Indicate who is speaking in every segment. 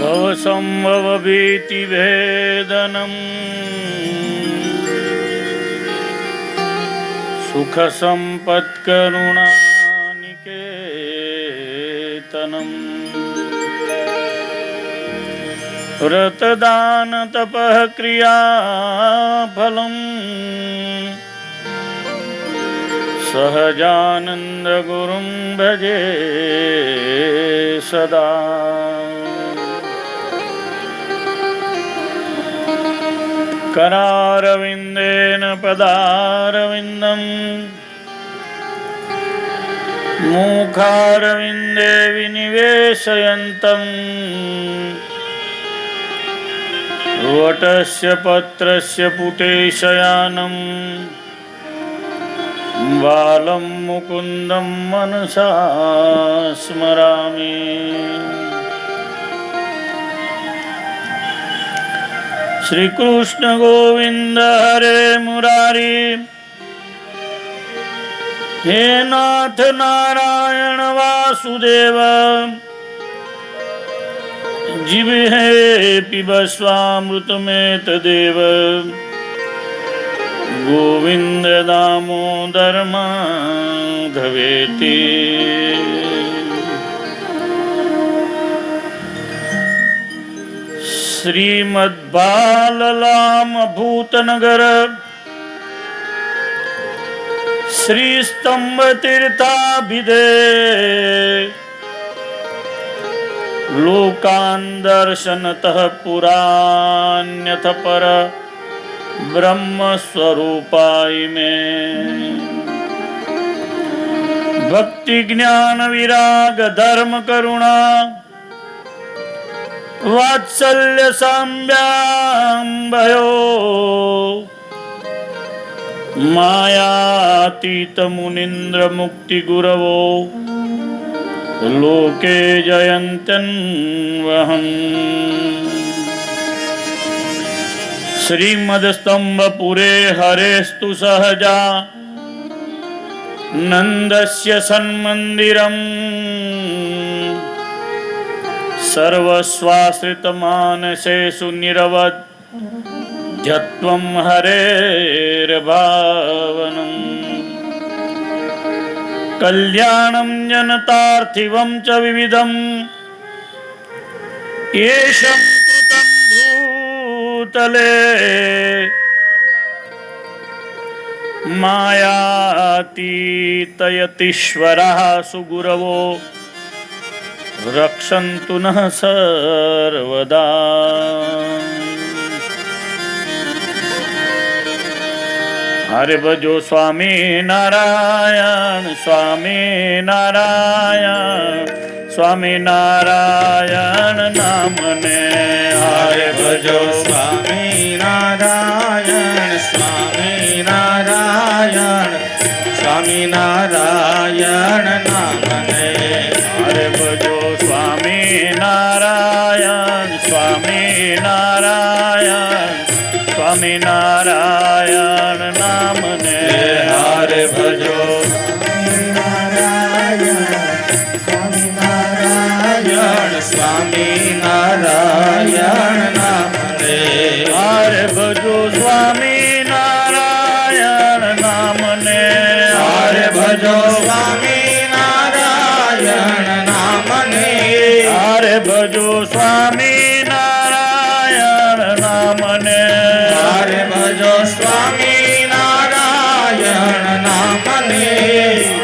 Speaker 1: भवसंभव भीति भेदनम् सुख संपत्करुणानिकेतनम् व्रतदान तपः क्रियाफलम् सहजानंद गुरुं भजे सदा। करारविंदेन पदारविंदं मुखारविंदे विनिवेशयन्तं वटस्य पत्रस्य पुटे शयानं बालं मुकुन्दं मनसा स्मरामि। श्री कृष्ण गोविंद हरे मुरारी हे नाथ नारायण वासुदेव जिह्वे पिबस्वामृतमेतदेव गोविंद दामोदर माधवेति। श्रीमद्बाललाम भूतनगर श्री स्तंभ तीर्थाभिधे लोकान् दर्शनतः पुराण्यथ पर ब्रह्म स्वरूपाय में भक्ति ज्ञान विराग धर्म करुणा वात्सल्य साम्याम्भयो मायातीत मुनीन्द्र मुक्ति गुरवो लोके जयन्त्यन्वहम्। श्रीमद्स्तंभपुरे हरेस्तु सहजा नन्दस्य सन्मन्दिरम् सर्वस्वाश्रितमानसेषु निरवध्यत्वं हरेर्भावनम्। कल्याणं जनतार्थिवं च विविधं येषं कृतं भूतले मायातीतयतीश्वरः सुगुरवो रक्षन्तु नः सर्वदा। हरे भजो स्वामी नारायण स्वामी नारायण स्वामी नारायण नामने।
Speaker 2: हरे भजो स्वामी नारायण स्वामी नारायण स्वामी नारायण नामने।
Speaker 1: हरे भजो स्वामी नारायण स्वामी नारायण स्वामी नारायण नामने।
Speaker 2: हरे भजो नारायण स्वामी नारायण स्वामी नारायण नामने।
Speaker 1: हरे भजो स्वामी नारायण नामने।
Speaker 2: हरे भजो स्वामी नारायण नामने।
Speaker 1: हरे भजो स्वामी नारायण नामने।
Speaker 2: हरे भजो स्वामी नारायण नामने।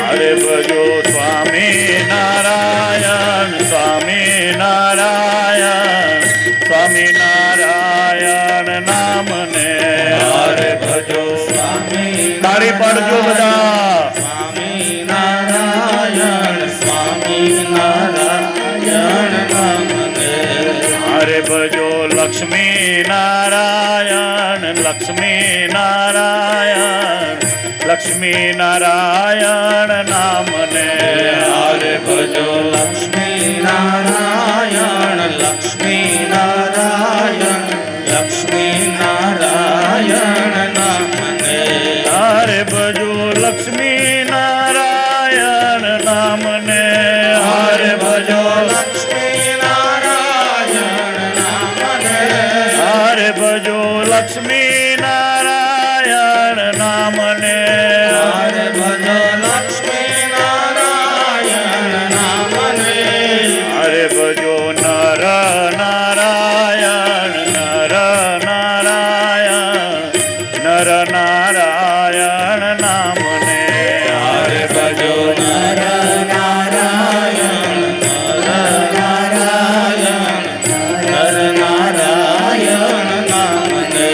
Speaker 1: हरे भजो स्वामी नारायण स्वामी नारायण स्वामी नारायण नामने।
Speaker 2: हरे भजो स्वामी
Speaker 1: ताड़ी पड़जो बदा
Speaker 2: स्वामी नारायण स्वामी नारायण नामने।
Speaker 1: हरे भजो लक्ष्मी नारायण लक्ष्मी नारायण लक्ष्मी नारायण नामने।
Speaker 2: हरे भजो लक्ष्मी नारायण लक्ष्मी नारायण लक्ष्मी नारायण नामने।
Speaker 1: हरे भजो लक्ष्मी नारायण नामने।
Speaker 2: हरे भजो लक्ष्मी नारायण
Speaker 1: લક્ષ્મી નારાયણ નામને.
Speaker 2: હરે ભજો લક્ષ્મી નારાયણ નામને.
Speaker 1: હરે ભજો નર નારાયણ નર નારાયણ નર નારાયણ નામને.
Speaker 2: હરે ભજો નર નારાયણ નર નારાયણ નર નારાયણ નામને.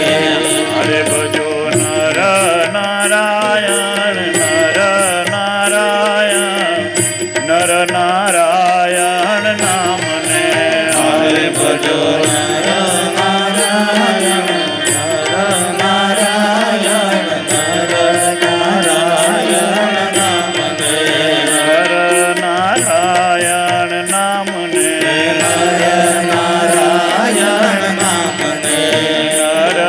Speaker 1: હરે ભજો નર નારાયણ નર નારાયણ નર નારાયણ નામને.
Speaker 2: હરે ભજો નર નારાયણ નર નારાયણ નર નારાયણ નામને.
Speaker 1: નર નારાયણ નામને.
Speaker 2: નર નારાયણ નામને.
Speaker 1: નર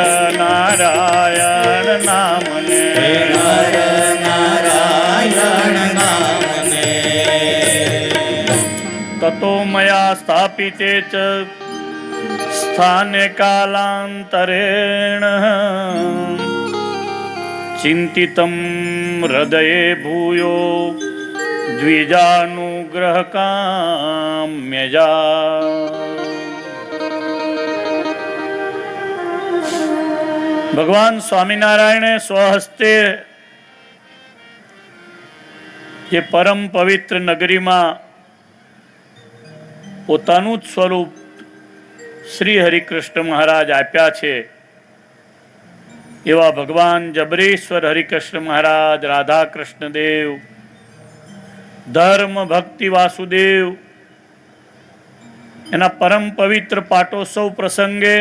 Speaker 1: નારાયણ નામને.
Speaker 2: નર નારાયણ નામને.
Speaker 1: તતો મયા સ્થાપિતે ચ સ્થાને કાલાંતરેણ ચિંતિતમ હૃદયે ભૂયો દ્વિજાનુગ્રહ કામ્યજા. ભગવાન સ્વામિનારાયણે સ્વહસ્તે જે પરમ પવિત્ર નગરીમાં પોતાનું જ સ્વરૂપ શ્રી હરિકૃષ્ણ મહારાજ આપ્યા છે એવા ભગવાન જબરેશ્વર હરિકૃષ્ણ મહારાજ, રાધા કૃષ્ણ દેવ, ધર્મ ભક્તિ વાસુદેવ એના પરમ પવિત્ર પાટોત્સવ પ્રસંગે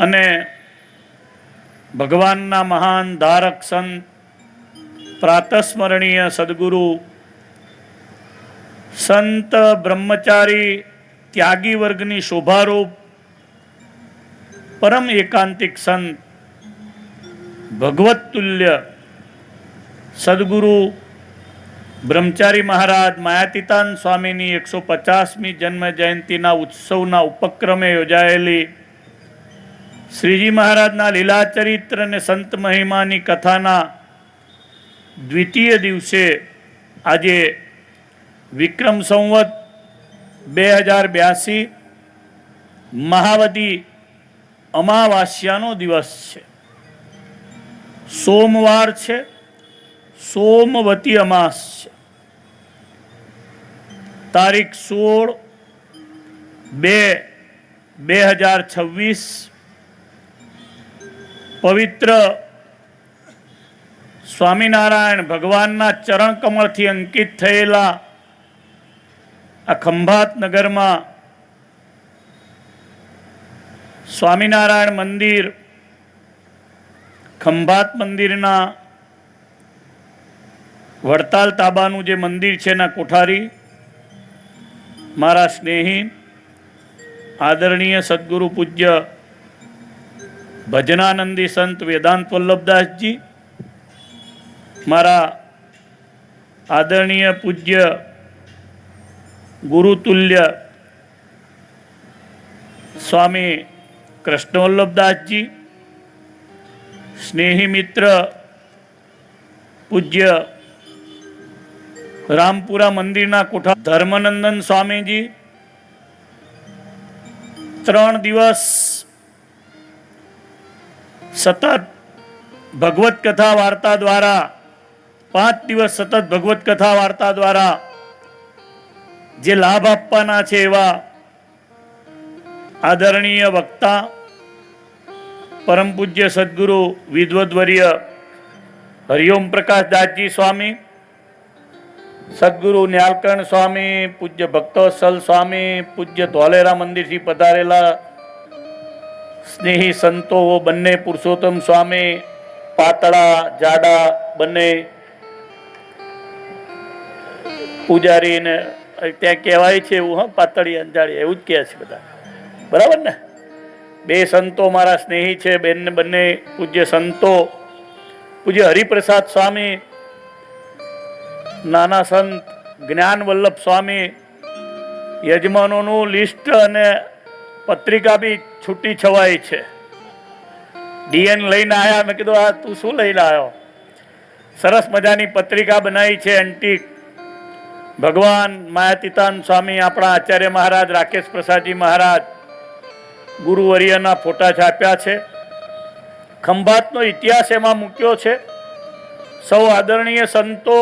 Speaker 1: અને ભગવાનના મહાન ધારક સંત પ્રાતસ્મરણીય સદગુરુ સંત બ્રહ્મચારી ત્યાગી વર્ગની શોભારૂપ પરમ એકાંતિક સંત ભગવત તુલ્ય સદગુરુ બ્રહ્મચારી મહારાજ માયાતીતાન સ્વામીની 150મી જન્મ જયંતિના ઉત્સવના ઉપક્રમે યોજાયેલી શ્રીજી મહારાજના લીલાચરિત્ર અને સંત મહિમાની કથાના દ્વિતીય દિવસે આજે વિક્રમ સંવત 2082 મહાવદી અમાવાસ્યાનો દિવસ છે. સોમવાર છે, સોમવતી અમાસ છે. તારીખ 16/2/2026 પવિત્ર સ્વામિનારાયણ ભગવાનના ચરણ કમળથી અંકિત થયેલા આ ખંભાત નગરમાં સ્વામિનારાયણ મંદિર, ખંભાત મંદિરના વડતાલ તાબાનું જે મંદિર છે એના કોઠારી મારા સ્નેહી આદરણીય સદગુરુ પૂજ્ય ભજનાનંદી સંત વેદાંત વલ્લભદાસજી, મારા આદરણીય પૂજ્ય ગુરુતુલ્ય સ્વામી કૃષ્ણવલ્લભદાસજી, સ્નેહી મિત્ર પૂજ્ય રામપુરા મંદિરના કોઠા ધર્મનંદન સ્વામીજી, 3 દિવસ સતત ભગવત કથા વાર્તા દ્વારા, 5 દિવસ સતત ભગવત કથા વાર્તા દ્વારા જે લાભ આપવાના છે એવા આદરણીય વક્તા પરમ પૂજ્ય સદગુરુ વિદ્વદ્વર્ય હરિઓમ પ્રકાશ દાસજી સ્વામી, સદગુરુ ન્યાલકર્ણ સ્વામી, પૂજ્ય ભક્તવત્સલ સ્વામી, પૂજ્ય ધોલેરા મંદિરથી પધારેલા સ્નેહી સંતો બંને, પુરુષોત્તમ સ્વામી, પાતળા જાડા બંને પૂજારી ને ત્યાં કહેવાય છે એવું, હા પાતળી અંજાળી એવું જ કહે છે બધા, બરાબર ને? 2 સંતો મારા સ્નેહી છે, બેન બંને પૂજ્ય સંતો, પૂજ્ય હરિપ્રસાદ સ્વામી, નાના સંત જ્ઞાન વલ્લભ સ્વામી, યજમાનોનું લિસ્ટ અને પત્રિકા બી છૂટી છવાઈ છે. ડીએન લઈને આવ્યા. મેં કીધું આ તું શું લઈને આવ્યો? સરસ મજાની પત્રિકા બનાવી છે એન્ટિક. ભગવાન માયાતીતાન સ્વામી, આપણા આચાર્ય મહારાજ, રાકેશ પ્રસાદજી મહારાજ, ગુરુવર્યના ફોટા છાપ્યા છે. ખંભાતનો ઇતિહાસ એમાં મૂક્યો છે. સૌ આદરણીય સંતો,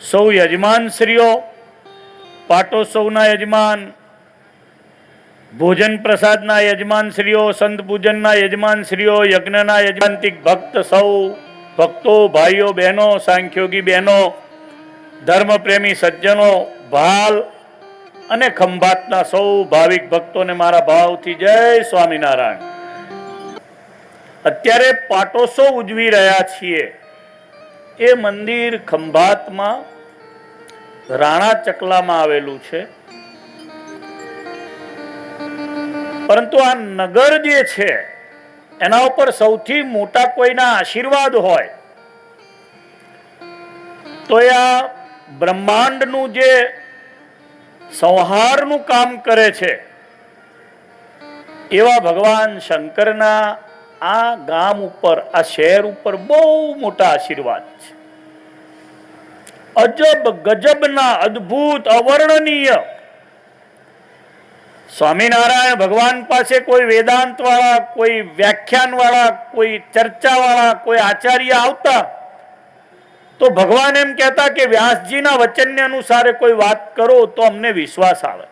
Speaker 1: સૌ યજમાનશ્રીઓ, પાટોત્સવના યજમાન, ભોજન પ્રસાદના યજમાનશ્રીઓ, સંત પૂજનના યજમાનશ્રીઓ, યજ્ઞના યજમાંતિક ભક્ત, સૌ ભક્તો, ભાઈઓ બહેનો, સાંખ્યોગી બહેનો, ધર્મપ્રેમી સજ્જનો, ભાલ અને ખંભાતના સૌ ભાવિક ભક્તોને મારા ભાવથી જય સ્વામિનારાયણ. અત્યારે પાટોત્સવ ઉજવી રહ્યા છીએ. એ મંદિર ખંભાતમાં રાણા ચકલામાં આવેલું છે. પરંતુ આ નગર જે છે એના ઉપર સૌથી મોટા કોઈના આશીર્વાદ હોય તો એ આ બ્રહ્માંડનું જે સંહારનું કામ કરે છે એવા ભગવાન શંકરના આ ગામ ઉપર, આ શહેર ઉપર બહુ મોટા આશીર્વાદ છે. અજબ ગજબના, અદ્ભુત, અવર્ણનીય. સ્વામિનારાયણ ભગવાન પાસે કોઈ વેદાંત વાળા, કોઈ વ્યાખ્યાન વાળા, કોઈ ચર્ચા વાળા, કોઈ આચાર્ય આવતા તો ભગવાન એમ કહેતા કે વ્યાસજીના વચનને અનુસારે કોઈ વાત કરો તો અમને વિશ્વાસ આવે.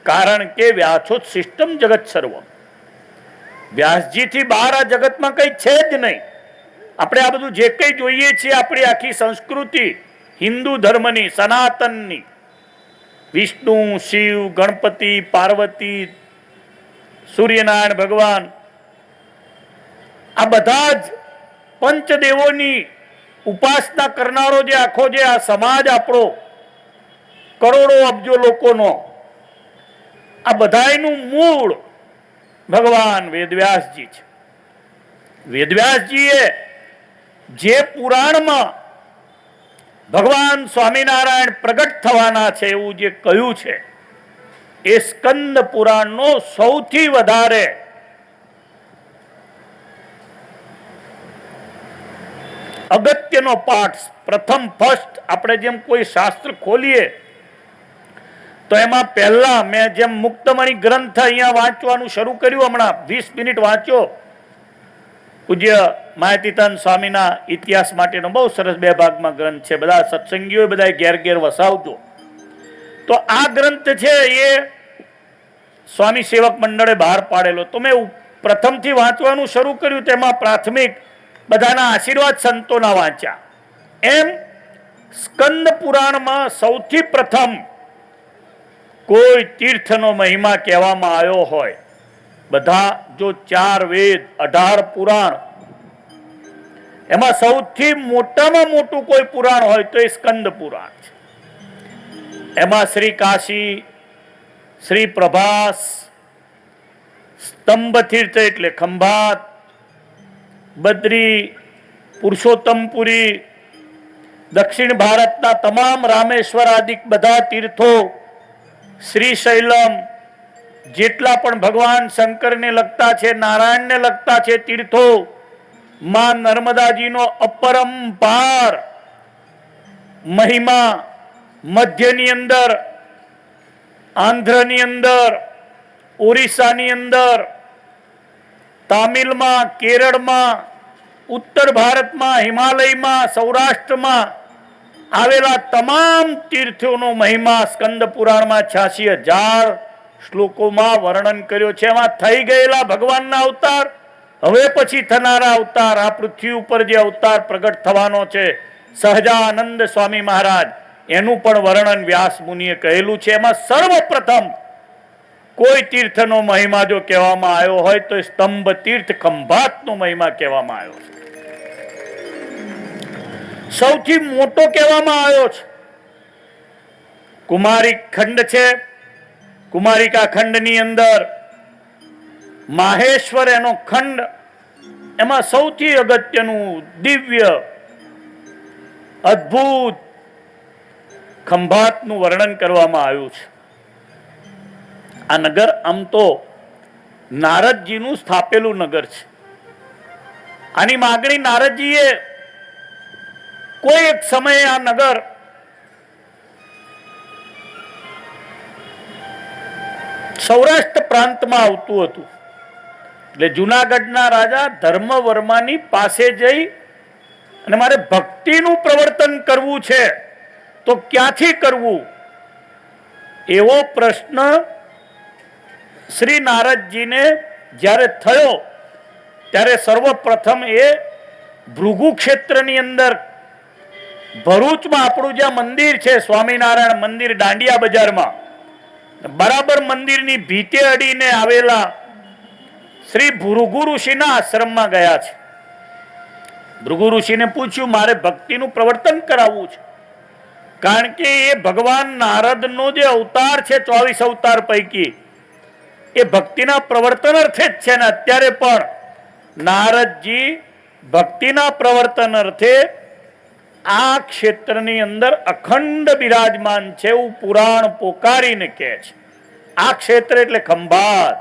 Speaker 1: કારણ કે વ્યાસોત સિસ્ટમ જગત સર્વમ. વ્યાસજીથી બહાર આ જગતમાં કઈ છે જ નહીં. આપણે આ બધું જે કંઈ જોઈએ છીએ, આપણી આખી સંસ્કૃતિ હિન્દુ ધર્મની, સનાતનની, વિષ્ણુ, શિવ, ગણપતિ, પાર્વતી, સૂર્યનારાયણ ભગવાન, આ બધા જ પંચદેવોની ઉપાસના કરનારો જે આખો જે આ સમાજ આપણો કરોડો અબજો લોકોનો, આ બધાયનું મૂળ ભગવાન વેદવ્યાસજી છે. વેદવ્યાસજીએ જે પુરાણમાં ભગવાન સ્વામિનારાયણ પ્રગટ થવાના છે એવું જે કહ્યું છે એ સ્કંદ પુરાણનો સૌથી વધારે અગત્યનો પાઠ, પ્રથમ ફર્સ્ટ. આપણે જેમ કોઈ શાસ્ત્ર ખોલીએ તો એમાં પહેલા મેં જેમ મુક્તમણી ગ્રંથ અહીંયા વાંચવાનું શરૂ કર્યું, હમણાં 20 મિનિટ વાંચ્યો, પૂજ્ય માયાતીતાન સ્વામીના ઇતિહાસ માટેનો બહુ સરસ 2 ભાગમાં ગ્રંથ છે. બધા સત્સંગીઓ બધા ઘેર ઘેર વસાવજો. તો આ ગ્રંથ છે એ સ્વામી સેવક મંડળે બહાર પાડેલો. તો મેં પ્રથમથી વાંચવાનું શરૂ કર્યું, તેમાં પ્રાથમિક બધાના આશીર્વાદ સંતોના વાંચ્યા. એમ સ્કંદ પુરાણમાં સૌથી પ્રથમ કોઈ તીર્થનો મહિમા કહેવામાં આવ્યો હોય, બધા જો 4 વેદ, 18 પુરાણ, એમાં સૌથી મોટામાં મોટું કોઈ પુરાણ હોય તો એ સ્કંદ પુરાણ છે. એમાં શ્રી કાશી, શ્રી પ્રભાસ, સ્તંભ તીર્થ એટલે ખંભાત, બદ્રી, પુરુષોત્તમપુરી, દક્ષિણ ભારતના તમામ રામેશ્વર આદિ બધા તીર્થો, શ્રીશૈલમ, જેટલા પણ ભગવાન શંકરને લગતા છે, નારાયણને લગતા છે તીર્થો, માં નર્મદાજીનો અપરંપાર મહિમા મધ્યની અંદર, આંધ્રની અંદર, ઓરિસ્સાની અંદર, તામિલમાં, કેરળમાં, ઉત્તર ભારતમાં, હિમાલયમાં, સૌરાષ્ટ્રમાં આવેલા તમામ તીર્થોનો મહિમા સ્કંદ પુરાણમાં 86,000 શ્લોકોમાં વર્ણન કર્યો છે. એમાં થઈ ગયેલા ભગવાનના અવતાર, હવે પછી થનારા અવતાર, આ પૃથ્વી ઉપર જે અવતાર પ્રગટ થવાનો છે સહજાનંદ સ્વામી મહારાજ, એનું પણ વર્ણન વ્યાસ મુનિએ કહેલું છે. એમાં સર્વપ્રથમ કોઈ તીર્થનો મહિમા જો કહેવામાં આવ્યો હોય તો સ્તંભ તીર્થ ખંભાતનો મહિમા કહેવામાં આવ્યો છે. સૌથી મોટો કહેવામાં આવ્યો છે. કુમારિક ખંડ છે, કુમારિકા ખંડની અંદર માહેશ્વર એનો ખંડ, એમાં સૌથી અગત્યનું દિવ્ય અદ્ભુત ખંભાતનું વર્ણન કરવામાં આવ્યું છે. આ નગર આમ તો નારદજીનું સ્થાપેલું નગર છે. આની માગણી નારદજીએ કોઈ એક સમયે આ નગર સૌરાષ્ટ્ર પ્રાંતમાં આવતું હતું. એટલે જુનાગઢના રાજા ધર્મવર્માની પાસે જઈ અને મારે ભક્તિનું પ્રવર્તન કરવું છે તો ક્યાંથી કરવું, એવો પ્રશ્ન શ્રી નારદજીને જ્યારે થયો ત્યારે સર્વપ્રથમ એ ભૃગુ ક્ષેત્રની અંદર ભરૂચમાં આપણું જ્યાં મંદિર છે સ્વામિનારાયણ મંદિર દાંડિયા બજારમાં, બરાબર મંદિરની ભીતે અડીને આવેલા શ્રી ભૃગુ ઋષિના આશ્રમમાં ગયા છે. ભૃગુ ઋષિને પૂછ્યું મારે ભક્તિનું પ્રવર્તન કરાવવું છે, કારણ કે એ ભગવાન નારદનો જે અવતાર છે 24 અવતાર પૈકી એ ભક્તિના પ્રવર્તન અર્થે જ છે ને અત્યારે પણ નારદજી ભક્તિના પ્રવર્તન અર્થે આ ક્ષેત્રની અંદર અખંડ બિરાજમાન છે એવું પુરાણ પોકારીને કહે છે. આ ક્ષેત્ર એટલે ખંભાત,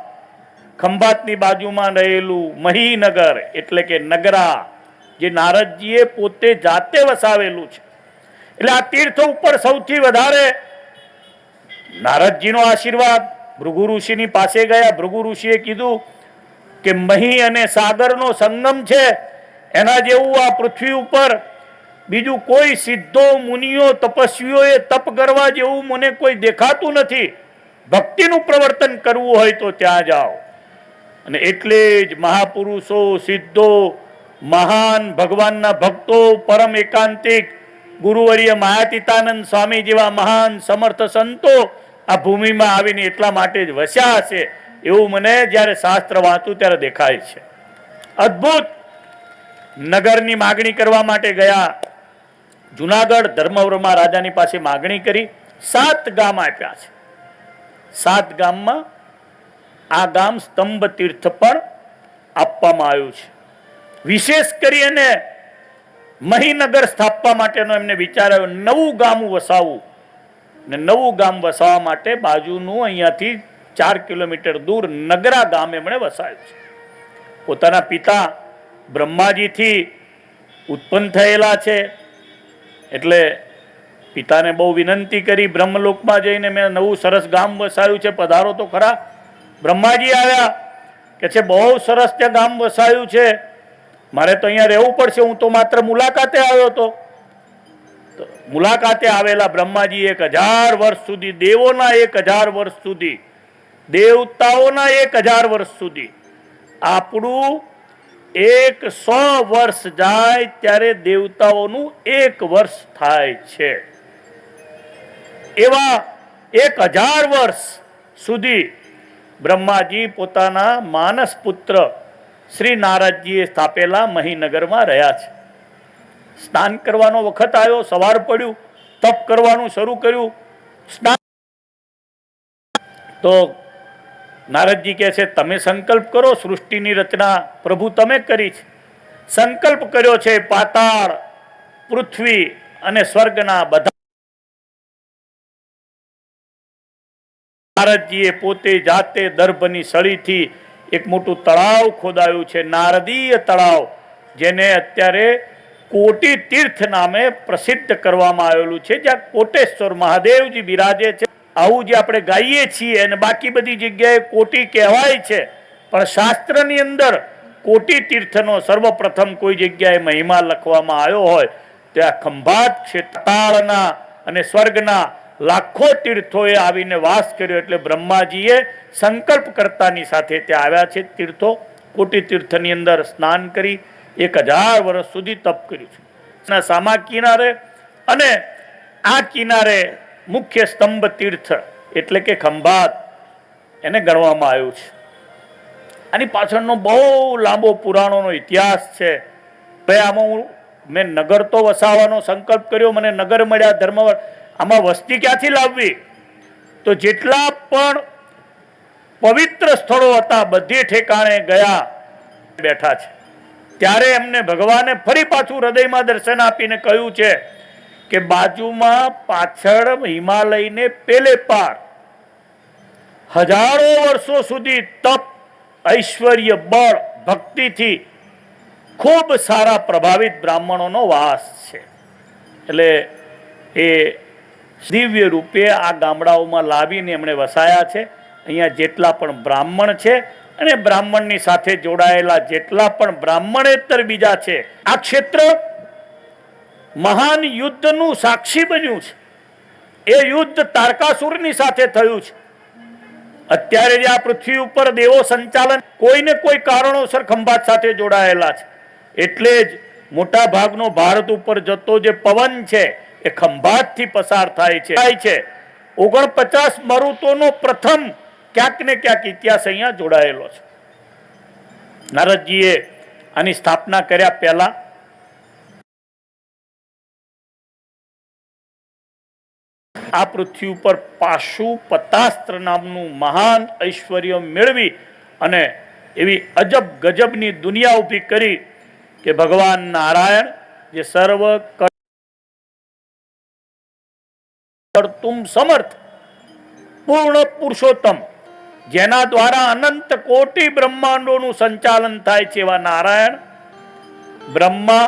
Speaker 1: ખંભાતની બાજુમાં રહેલું મહીનગર એટલે કે નગરા, જે નારદજીએ પોતે જાતે વસાવેલું છે. એટલે આ તીર્થ ઉપર સૌથી વધારે નારદજીનો આશીર્વાદ. ભૃગુ ઋષિની પાસે ગયા. ભૃગુ ઋષિએ કીધું કે મહી અને સાગરનો સંગમ છે, એના જેવું આ પૃથ્વી ઉપર બીજું કોઈ સિદ્ધો મુનિઓ તપસ્વીઓએ તપ કરવા જેવું મને કોઈ દેખાતું નથી. ભક્તિનું પ્રવર્તન કરવું હોય તો ત્યાં જાઓ. અને એટલે જ મહાપુરુષો, સિદ્ધો, મહાન ભગવાનના ભક્તો, પરમ એકાંતિક ગુરુવર્ય મહાતીતાનંદ સ્વામી જેવા મહાન સમર્થ સંતો આ ભૂમિમાં આવીને એટલા માટે જ વસ્યા હશે એવું મને જ્યારે શાસ્ત્ર વાંચું ત્યારે દેખાય છે. અદ્ભુત નગરની માગણી કરવા માટે ગયા. જુનાગઢ ધર્મવર્મા રાજાની પાસે માગણી કરી. 7 ગામ આપ્યા છે. 7 ગામમાં આ ગામ સ્તંભ તીર્થ પણ આપવામાં આવ્યું છે. વિશેષ કરીને મહીનગર સ્થાપવા માટેનો એમને વિચાર આવ્યો. નવું ગામ વસાવવું, ને નવું ગામ વસાવવા માટે બાજુનું અહીંયાથી 4 કિલોમીટર દૂર નગરા ગામ એમણે વસાવ્યું છે. પોતાના પિતા બ્રહ્માજીથી ઉત્પન્ન થયેલા છે એટલે પિતાને બહુ વિનંતી કરી બ્રહ્મલોકમાં જઈને મેં નવું સરસ ગામ વસાવ્યું છે, પધારો તો ખરા. બ્રહ્માજી આવ્યા કે છે બહુ સરસ ત્યાં ગામ વસાવ્યું છે, મારે તો અહીંયા રહેવું પડશે, હું તો માત્ર મુલાકાતે આવ્યો હતો. મુલાકાતે આવેલા બ્રહ્માજી 1000 વર્ષ સુધી, દેવોના 1000 વર્ષ સુધી, દેવતાઓના 1000 વર્ષ સુધી, આપણું 100 વર્ષ જાય ત્યારે દેવતાઓનું 1 વર્ષ થાય છે. એવા 1000 વર્ષ સુધી બ્રહ્માજી પોતાના માનસ પુત્ર શ્રી નારદજીએ સ્થાપેલા મહીનગરમાં રહ્યા છે. સ્નાન કરવાનો વખત આવ્યો, સવાર પડ્યું, તપ કરવાનું શરૂ કર્યું. સ્નાન તો નારદજી કહે છે તમે સંકલ્પ કરો, સૃષ્ટિની રચના પ્રભુ તમે કરી છે. સંકલ્પ કર્યો છે પાતાળ, પૃથ્વી અને સ્વર્ગના બધા. નારદજીએ પોતે જાતે દર્ભની સળીથી એક મોટું તળાવ ખોદાયું છે, નારદીય તળાવ, જેને અત્યારે કોટી તીર્થ નામે પ્રસિદ્ધ કરવામાં આવેલું છે, જ્યાં કોટેશ્વર મહાદેવજી બિરાજે છે. આવું જે આપણે ગાઈએ છીએ અને બાકી બધી જગ્યાએ કોટી કહેવાય છે, પણ શાસ્ત્રની અંદર કોટી તીર્થનો સર્વપ્રથમ કોઈ જગ્યાએ મહિમા લખવામાં આવ્યો હોય ત્યાં ખંભાત ક્ષેત્રતાળના અને સ્વર્ગના લાખો તીર્થોએ આવીને વાસ કર્યો. એટલે બ્રહ્માજીએ સંકલ્પ કરતાની સાથે ત્યાં આવ્યા છે. તીર્થો કોટી તીર્થની અંદર સ્નાન કરી 1000 વર્ષ સુધી તપ કર્યું છે. સામા કિનારે અને આ કિનારે મુખ્ય સ્તંભ તીર્થ એટલે કે ખંભાત એને ગણવામાં આવ્યું છે. આની પાછળનો બહુ લાંબો પુરાણોનો ઇતિહાસ છે. ભાઈ આમાં મેં નગર તો વસાવવાનો સંકલ્પ કર્યો, મને નગર મળ્યા ધર્મવર, આમાં વસ્તી ક્યાંથી લાવવી? તો જેટલા પણ પવિત્ર સ્થળો હતા બધી ઠેકાણે ગયા બેઠા છે. ત્યારે એમને ભગવાને ફરી પાછું હૃદયમાં દર્શન આપીને કહ્યું છે કે બાજુમાં પાછળ હિમાલયને પેલે પાર હજારો વર્ષો સુધી તપ ઐશ્વર્ય, બળ, ભક્તિથી ખૂબ સારા પ્રભાવિત બ્રાહ્મણોનો વાસ છે. એટલે એ દિવ્ય રૂપે આ ગામડાઓમાં લાવીને એમણે વસાયા છે. અહીંયા જેટલા પણ બ્રાહ્મણ છે અને બ્રાહ્મણની સાથે જોડાયેલા જેટલા પણ બ્રાહ્મણેતર બીજા છે, આ ક્ષેત્ર મહાન યુદ્ધનું સાક્ષી બન્યું છે. એ યુદ્ધ તારકાસુરની સાથે થયું છે. અત્યારે જે આ પૃથ્વી ઉપર દેવો સંચાલન કોઈને કોઈ કારણોસર ખંભાત સાથે જોડાયેલા છે. એટલે જ મોટા ભાગનો ભારત ઉપર જતો જે પવન છે એ ખંભાતથી પસાર થાય છે. 49 મરુતોનો પ્રથમ ક્યાંક ને ક્યાંક ઇતિહાસ અહીંયા જોડાયેલો છે. નારદજીએ આની સ્થાપના કર્યા પહેલા આ પૃથ્વી ઉપર પાશુપતાસ્ત્ર નામનું મહાન ઐશ્વર્ય મેળવી અને એવી અજબ ગજબની દુનિયા ઊભી કરી કે ભગવાન નારાયણ જે સર્વ કર્તુમ સમર્થ પૂર્ણ પુરુષોત્તમ, જેના દ્વારા અનંત કોટી બ્રહ્માંડોનું સંચાલન થાય છે, એવા નારાયણ બ્રહ્મા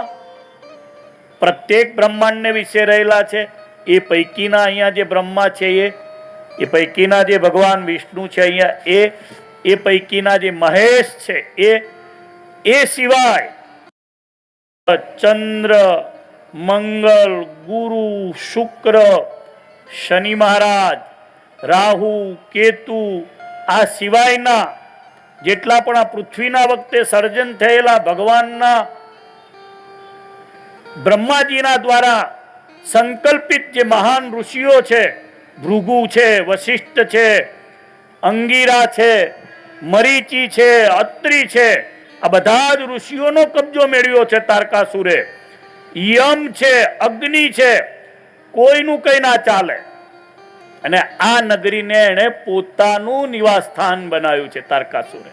Speaker 1: પ્રત્યેક બ્રહ્માંડને વિશે રહેલા છે. એ પૈકીના અહીંયા જે બ્રહ્મા છે એ પૈકીના જે ભગવાન વિષ્ણુ છે અહીંયા એ પૈકીના જે મહેશ છે એ સિવાય ચંદ્ર, મંગલ, ગુરુ, શુક્ર, શનિ મહારાજ, રાહુ, કેતુ, આ સિવાયના જેટલા પણ આ પૃથ્વીના વખતે સર્જન થયેલા ભગવાનના બ્રહ્માજીના દ્વારા સંકલ્પિત જે મહાન ઋષિઓ છે, ભૃગુ છે, વશિષ્ઠ છે, અંગીરા છે, મરીચી છે, અત્રિ છે, આ બધા જ ઋષિઓનો કબજો મેળવ્યો છે તારકાસુરે. યમ છે, અગ્નિ છે, કોઈનું કઈ ના ચાલે. અને આ નગરીને એણે પોતાનું નિવાસ સ્થાન બનાવ્યું છે તારકાસુરે.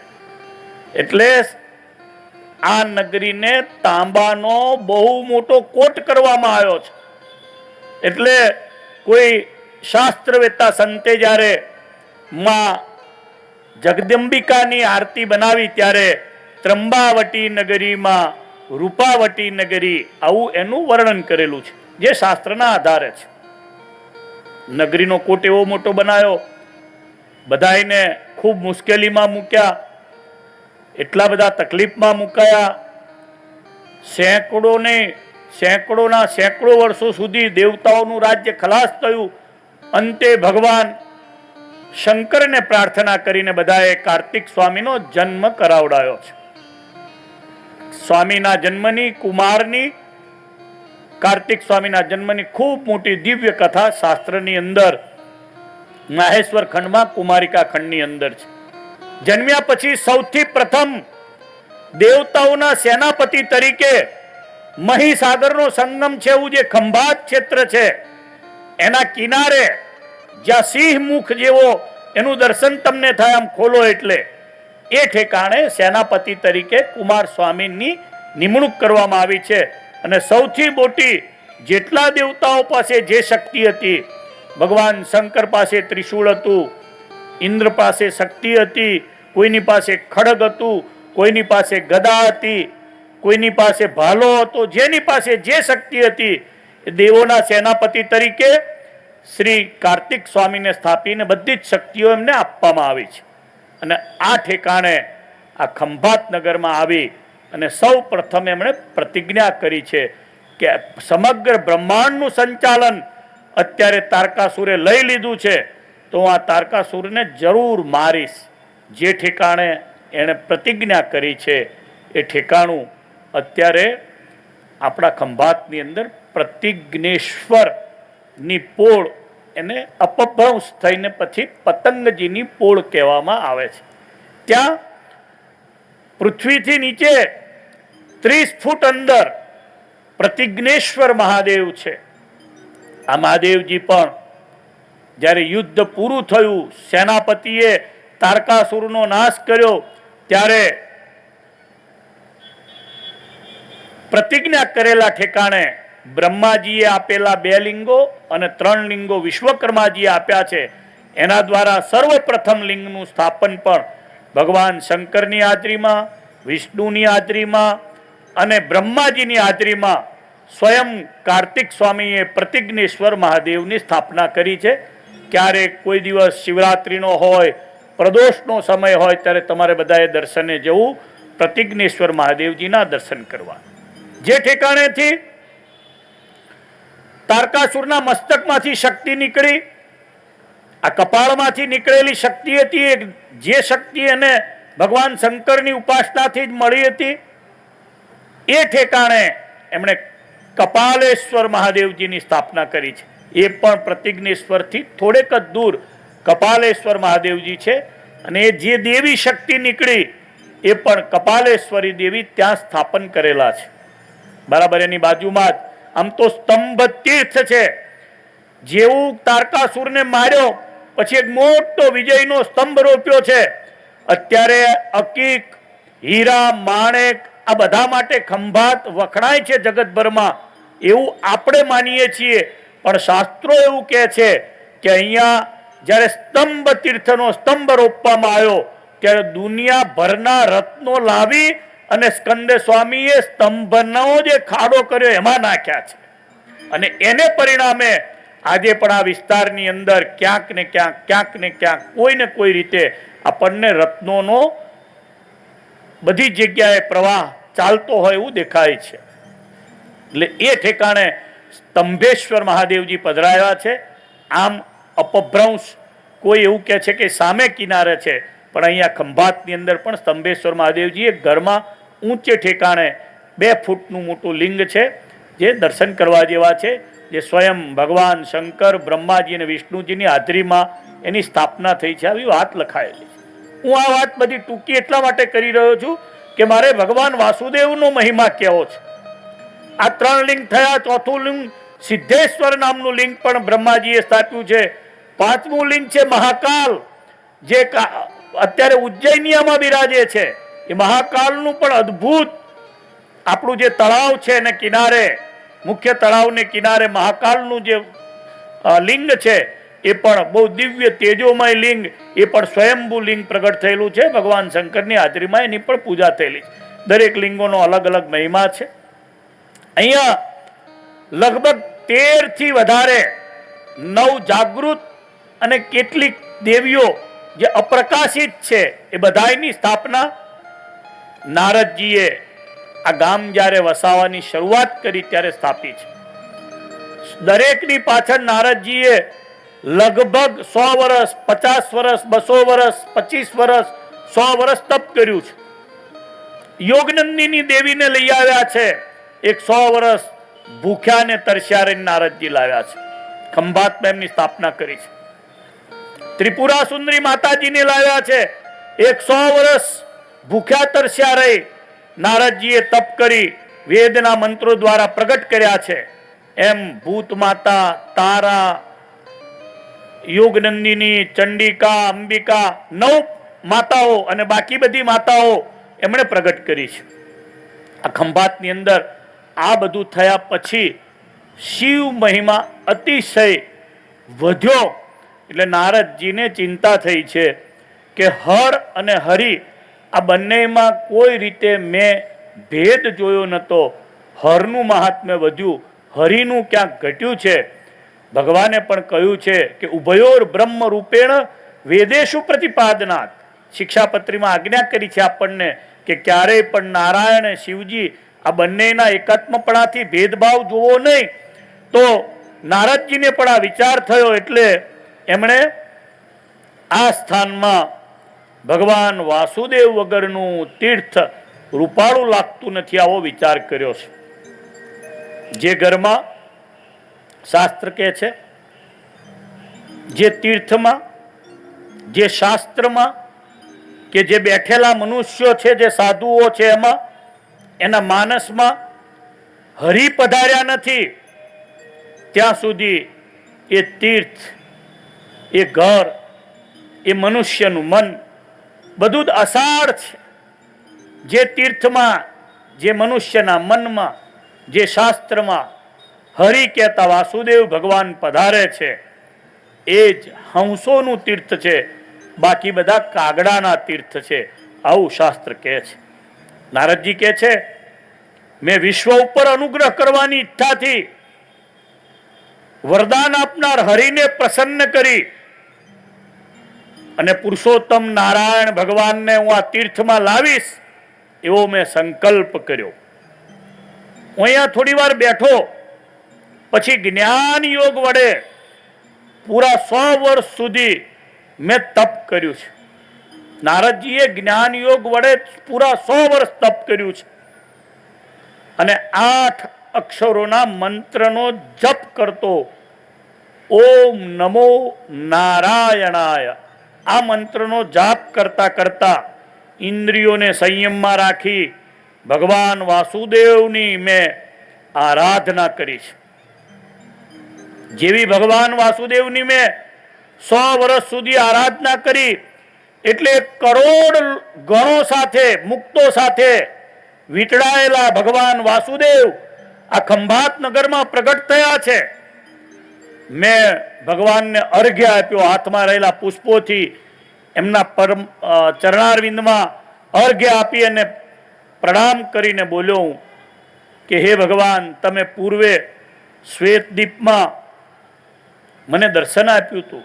Speaker 1: એટલે આ નગરીને તાંબાનો બહુ મોટો કોટ કરવામાં આવ્યો છે. એટલે કોઈ શાસ્ત્રવેત્તા સંતે જ્યારે માં જગદંબિકાની આરતી બનાવી ત્યારે ત્રંબાવટી નગરીમાં રૂપાવટી નગરી આવું એનું વર્ણન કરેલું છે, જે શાસ્ત્રના આધારે છે. નગરીનો કોટ એવો મોટો બનાવ્યો, બધાને ખૂબ મુશ્કેલીમાં મૂક્યા, એટલા બધા તકલીફમાં મુકાયા. સેંકડો વર્ષો સુધી દેવતાઓનું રાજ્ય ખલાસ થયું. અંતે ભગવાન શંકરને પ્રાર્થના કરીને બધાએ કાર્તિક સ્વામીનો જન્મ કરાવડાયો છે. સ્વામીના જન્મની, કુમારની, કાર્તિક સ્વામીના જન્મની ખૂબ મોટી દિવ્ય કથા શાસ્ત્રની અંદર માહેશ્વર ખંડમાં કુમારિકા ખંડની અંદર છે. જન્મ્યા પછી સૌથી પ્રથમ દેવતાઓના સેનાપતિ તરીકે મહીસાગરનો સંગમ છે એવું જે ખંભાત ક્ષેત્ર છે એના કિનારે જ્યાં સિંહ મુખ જેવો એનું દર્શન તમને થાય આમ ખોલો એટલે એ ઠેકાણે સેનાપતિ તરીકે કુમાર સ્વામીની નિમણૂક કરવામાં આવી છે. અને સૌથી મોટી જેટલા દેવતાઓ પાસે જે શક્તિ હતી, ભગવાન શંકર પાસે ત્રિશૂળ હતું, ઇન્દ્ર પાસે શક્તિ હતી, કોઈની પાસે ખડગ હતું, કોઈની પાસે ગદા હતી, કોઈની પાસે ભાલો હતો, જેની પાસે જે શક્તિ હતી દેવોના સેનાપતિ તરીકે શ્રી કાર્તિક સ્વામીને સ્થાપીને બધી જ શક્તિઓ એમને આપવામાં આવી છે. અને આ ઠેકાણે આ ખંભાત નગરમાં આવી અને સૌ પ્રથમ એમણે પ્રતિજ્ઞા કરી છે કે સમગ્ર બ્રહ્માંડનું સંચાલન અત્યારે તારકાસુરે લઈ લીધું છે તો હું આ તારકાસુરને જરૂર મારીશ. જે ઠેકાણે એણે પ્રતિજ્ઞા કરી છે એ ઠેકાણું અત્યારે આપણા ખંભાતની અંદર પ્રતિજ્ઞેશ્વરની પોળ, એને અપભ્રંશ થઈને પછી પતંગજીની પોળ કહેવામાં આવે છે. ત્યાં પૃથ્વીથી નીચે 30 ફૂટ અંદર પ્રતિજ્ઞેશ્વર મહાદેવ છે. આ મહાદેવજી પણ જ્યારે યુદ્ધ પૂરું થયું, સેનાપતિએ તારકાસુરનો નાશ કર્યો, ત્યારે પ્રતિજ્ઞા કરેલા ઠેકાણે બ્રહ્માજીએ આપેલા 2 લિંગો અને 3 લિંગો વિશ્વકર્માજીએ આપ્યા છે. એના દ્વારા સર્વપ્રથમ લિંગનું સ્થાપન પણ ભગવાન શંકરની હાજરીમાં, વિષ્ણુની હાજરીમાં અને બ્રહ્માજીની હાજરીમાં સ્વયં કાર્તિક સ્વામીએ પ્રતિજ્ઞેશ્વર મહાદેવની સ્થાપના કરી છે. ક્યારેક કોઈ દિવસ શિવરાત્રિનો હોય, પ્રદોષનો સમય હોય ત્યારે તમારે બધાએ દર્શને જવું, પ્રતિજ્ઞેશ્વર મહાદેવજીના દર્શન કરવા. જે ઠેકાણેથી તારકાસુરના મસ્તકમાંથી શક્તિ નીકળી, આ કપાળમાંથી નીકળેલી શક્તિ હતી, જે શક્તિ એને ભગવાન શંકરની ઉપાસનાથી જ મળી હતી, એ ઠેકાણે એમણે કપાલેશ્વર મહાદેવજીની સ્થાપના કરી છે. એ પણ પ્રતિજ્ઞેશ્વરથી થોડેક જ દૂર કપાલેશ્વર મહાદેવજી છે. અને એ જે દેવી શક્તિ નીકળી એ પણ કપાલેશ્વરી દેવી ત્યાં સ્થાપન કરેલા છે. બરાબર, એની બાજુમાં જ આમ તો સ્તંભ તીર્થ છે. જેવું તારકાસુરને માર્યો પછી એક મોટો વિજયનો સ્તંભ રોપ્યો છે. અત્યારે અકીક, હીરા, માણેક આ બધા માટે ખંભાત વખણાય છે જગતભરમાં, એવું આપણે માનીએ છીએ. પણ શાસ્ત્રો એવું કહે છે કે અહીંયા જ્યારે સ્તંભ તીર્થનો સ્તંભ રોપવામાં આવ્યો ત્યારે દુનિયાભરના રત્નો લાવી અને સ્કંદ સ્વામીએ સ્તંભનો જે ખાડો કર્યો એમાં નાખ્યા છે. અને એને પરિણામે આજે પણ આ વિસ્તારની અંદર ક્યાંક ને ક્યાંક કોઈ ને કોઈ રીતે આપણને રત્નોનો બધી જગ્યાએ પ્રવાહ ચાલતો હોય એવું દેખાય છે. એટલે એ ઠેકાણે સ્તંભેશ્વર મહાદેવજી પધરાયા છે. આમ અપભ્રંશ કોઈ એવું કહે છે કે સામે કિનારે છે, પણ અહીંયા ખંભાતની અંદર પણ સ્તંભેશ્વર મહાદેવજી એક ઘરમાં ઊંચે ઠેકાણે 2 ફૂટનું મોટું લિંગ છે, જે દર્શન કરવા જેવા છે. જે સ્વયં ભગવાન શંકર, બ્રહ્માજી અને વિષ્ણુજીની હાજરીમાં એની સ્થાપના થઈ છે, આવી વાત લખાયેલી છે. હું આ વાત બધી ટૂંકી એટલા માટે કરી રહ્યો છું કે મારે ભગવાન વાસુદેવનો મહિમા કહેવો છે. આ 3 લિંગ થયા. ચોથું લિંગ સિદ્ધેશ્વર નામનું લિંગ પણ બ્રહ્માજીએ સ્થાપ્યું છે. 5મું લિંગ છે મહાકાલ, જે અત્યારે ઉજ્જૈનિયામાં બિરાજે છે. એ મહાકાલનું પણ અદ્ભુત આપણું જે તળાવ છે એને કિનારે, મુખ્ય તળાવને કિનારે મહાકાલનું જે લિંગ છે એ પણ બહુ દિવ્ય તેજોમય લિંગ, એ પણ સ્વયંભૂ લિંગ પ્રગટ થયેલું છે. ભગવાન શંકરની હાજરીમાં એની પણ પૂજા થયેલી છે. દરેક લિંગોનો અલગ અલગ મહિમા છે. અહીંયા લગભગ 13 થી વધારે 9 જાગૃત અને કેટલીક દેવીઓ જે અપ્રકાશિત છે એ બધાની સ્થાપના નારદજીએ આ ગામ જ્યારે વસાવાની શરૂઆત કરી ત્યારે સ્થાપી છે. દરેકની પાછળ નારદજીએ લગભગ 100 વર્ષ, 50 વર્ષ, 200 વર્ષ, 25 વર્ષ, 100 વર્ષ તપ કર્યું છે. યોગનંદિની દેવીને લઈ આવ્યા છે. 100 વર્ષ ભૂખ્યા ને તરસ્યા રહીને નારદજી લાવ્યા છે. ખંભાતમાં એમની સ્થાપના કરી છે. ત્રિપુરા સુંદરી માતાજીને લાવ્યા છે. 100 વર્ષ ભૂખ્યા તરસ્યા રહી નારદજીએ તપ કરી વેદના મંત્રો દ્વારા પ્રગટ કર્યા છે. એમ ભૂત માતા, તારા, યોગનંદિની, ચંડિકા, અંબિકા 9 માતાઓ અને બાકી બધી માતાઓ એમણે પ્રગટ કરી છે. આ ખંભાતની અંદર આ બધું થયા પછી શિવ મહિમા અતિશય વધ્યો. એટલે નારદજીને ચિંતા થઈ છે કે હર અને હરિ આ બંનેમાં કોઈ રીતે મેં ભેદ જોયો નહોતો. હરનું મહાત્મ્ય વધ્યું, હરિનું ક્યાંક ઘટ્યું છે. ભગવાને પણ કહ્યું છે કે ઉભયોર બ્રહ્મ રૂપેણ વેદેશુ પ્રતિપાદનાત. શિક્ષાપત્રીમાં આજ્ઞા કરી છે આપણને કે ક્યારેય પણ નારાયણ, શિવજી આ બંનેના એકાત્મપણાથી ભેદભાવ જોવો નહીં. તો નારદજીને પણ આ વિચાર થયો એટલે એમણે આ સ્થાનમાં ભગવાન વાસુદેવ વગરનું તીર્થ રૂપાળું લાગતું નથી આવો વિચાર કર્યો છે. જે ઘરમાં શાસ્ત્ર કહે છે, જે તીર્થમાં, જે શાસ્ત્રમાં કે જે બેઠેલા મનુષ્યો છે, જે સાધુઓ છે, એમાં એના માનસમાં હરિ પધાર્યા નથી ત્યાં સુધી એ તીર્થ, એ ઘર, એ મનુષ્યનું મન બધું જ અસાર છે. જે તીર્થમાં, જે મનુષ્યના મનમાં, જે શાસ્ત્રમાં હરિ કહેતા વાસુદેવ ભગવાન પધારે છે એ જ હંસોનું તીર્થ છે. બાકી બધા કાગડાના તીર્થ છે, આવું શાસ્ત્ર કહે છે. નારદજી કહે છે, મેં વિશ્વ ઉપર અનુગ્રહ કરવાની ઈચ્છાથી વરદાન આપનાર હરિને પ્રસન્ન કરી અને પુરુષોત્તમ નારાયણ ભગવાનને હું આ તીર્થમાં લાવીશ એવો મેં સંકલ્પ કર્યો. હું અહીંયા થોડી વાર બેઠો, પછી જ્ઞાન યોગ વડે પૂરા 100 વર્ષ સુધી મેં તપ કર્યું છે. નારદજીએ જ્ઞાન યોગ વડે પૂરા 100 વર્ષ તપ કર્યું છે અને 8 અક્ષરોના મંત્રનો જપ કરતો ઓમ નમો નારાયણાય આ મંત્રનો જાપ કરતા કરતા ઇન્દ્રિયોને સંયમમાં રાખી ભગવાન વાસુદેવની મેં આરાધના કરી છે. જેવી ભગવાન વાસુદેવની મેં 100 વર્ષ સુધી આરાધના કરી એટલે 1 કરોડ ગણો સાથે મુક્તો સાથે વીંટળાયેલા ભગવાન વાસુદેવ આ ખંભાત નગરમાં પ્રગટ થયા છે. મેં ભગવાનને અર્ઘ્ય આપ્યો, હાથમાં રહેલા પુષ્પોથી એમના ચરણારવિંદમાં અર્ઘ્ય આપી અને પ્રણામ કરીને બોલ્યો કે હે ભગવાન, તમે પૂર્વે શ્વેતદીપમાં મને દર્શન આપ્યું હતું.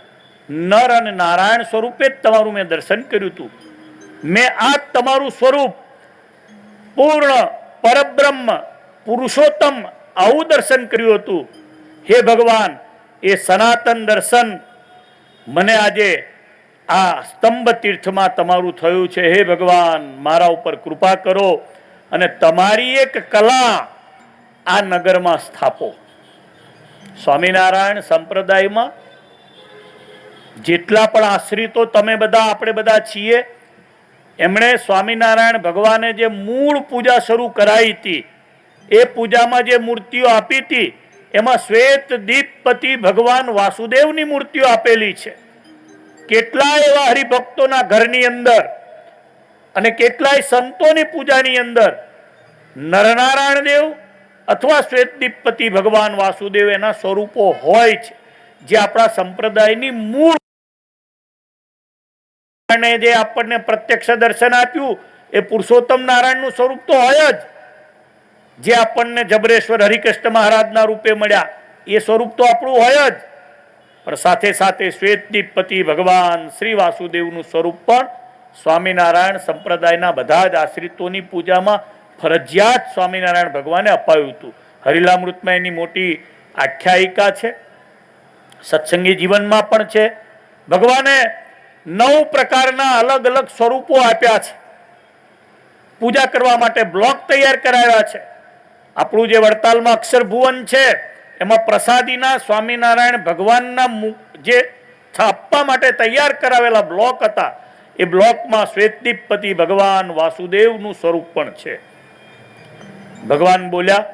Speaker 1: નર અને નારાયણ સ્વરૂપે જ તમારું મેં દર્શન કર્યું હતું. મેં આ તમારું સ્વરૂપ પૂર્ણ પરબ્રહ્મ પુરુષોત્તમ આવું દર્શન કર્યું હતું. હે ભગવાન, એ સનાતન દર્શન મને આજે આ સ્તંભ તીર્થમાં તમારું થયું છે. હે ભગવાન, મારા ઉપર કૃપા કરો અને તમારી એક કલા આ નગરમાં સ્થાપો. સ્વામિનારાયણ સંપ્રદાયમાં જેટલા પણ આશ્રિતો તમે બધા આપણે બધા છીએ, એમણે સ્વામિનારાયણ ભગવાને જે મૂળ પૂજા શરૂ કરાવી હતી, એ પૂજામાં જે મૂર્તિઓ આપી હતી એમાં શ્વેત દીપપતિ ભગવાન વાસુદેવની મૂર્તિઓ આપેલી છે. કેટલાય એવા હરિભક્તોના ઘરની અંદર અને કેટલાય સંતોની પૂજાની અંદર નરનારાયણ દેવ અથવા શ્વેતદીપપતિ ભગવાન વાસુદેવ એના સ્વરૂપો હોય છે, જે આપણા સંપ્રદાયની મૂળ જે આપણને પ્રત્યક્ષ દર્શન આપ્યું એ પુરુષોત્તમ નારાયણનું સ્વરૂપ તો હોય જ. જે આપણને જબરેશ્વર હરિકૃષ્ણ મહારાજના રૂપે મળ્યા એ સ્વરૂપ તો આપણું હોય જ, પણ સાથે સાથે શ્વેતદીપપતિ ભગવાન શ્રી વાસુદેવનું સ્વરૂપ પણ સ્વામિનારાયણ સંપ્રદાયના બધા જ આશ્રિતોની પૂજામાં ફરજિયાત સ્વામિનારાયણ ભગવાને અપાયું હતું. હરિલામૃતમાં એની મોટી આખ્યાયિકા છે, સત્સંગી જીવનમાં પણ છે. ભગવાને 9 પ્રકારના અલગ અલગ સ્વરૂપો આપ્યા છે. પૂજા કરવા માટે બ્લોક તૈયાર કરાવ્યા છે. આપણું જે વડતાલમાં અક્ષરભુવન છે એમાં પ્રસાદીના સ્વામિનારાયણ ભગવાનના જે છાપવા માટે તૈયાર કરાવેલા બ્લોક હતા, એ બ્લોકમાં શ્વેતદીપપતિ ભગવાન વાસુદેવનું સ્વરૂપ પણ છે. ભગવાન બોલ્યા,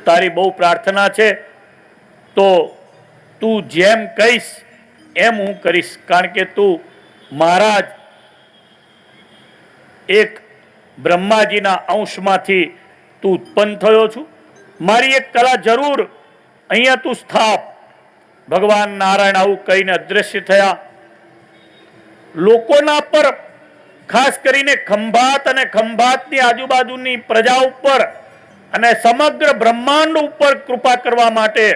Speaker 1: તારી બહુ પ્રાર્થના છે તો તું જેમ કહીશ એમ હું કરીશ, કારણ કે તું મહારાજ એક બ્રહ્માજીના અંશમાંથી તું ઉત્પન્ન થયો છું. મારી એક કલા જરૂર અહીંયા તું સ્થાપ. ભગવાન નારાયણ આવું કહીને અદ્રશ્ય થયા. લોકોના પર, ખાસ કરીને ખંભાત અને ખંભાતની આજુબાજુની પ્રજા ઉપર અને સમગ્ર બ્રહ્માંડ ઉપર કૃપા કરવા માટે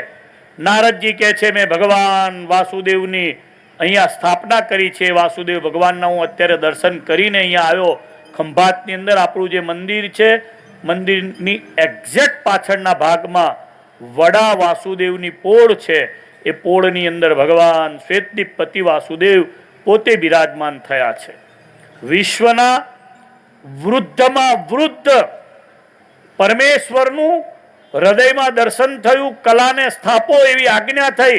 Speaker 1: નારદજી કહે છે, મેં ભગવાન વાસુદેવની અહીંયા સ્થાપના કરી છે. વાસુદેવ ભગવાનના હું અત્યારે દર્શન કરીને અહીંયા આવ્યો. ખંભાતની અંદર આપણું જે મંદિર છે, મંદિરની એક્ઝેક્ટ પાછળના ભાગમાં વડા વાસુદેવની પોળ છે. એ પોળની અંદર ભગવાન શ્વેતદીપપતિ વાસુદેવ પોતે બિરાજમાન થયા છે. વિશ્વના વૃદ્ધમાં વૃદ્ધ પરમેશ્વરનું હૃદયમાં દર્શન થયું. કલાને સ્થાપો એવી આજ્ઞા થઈ.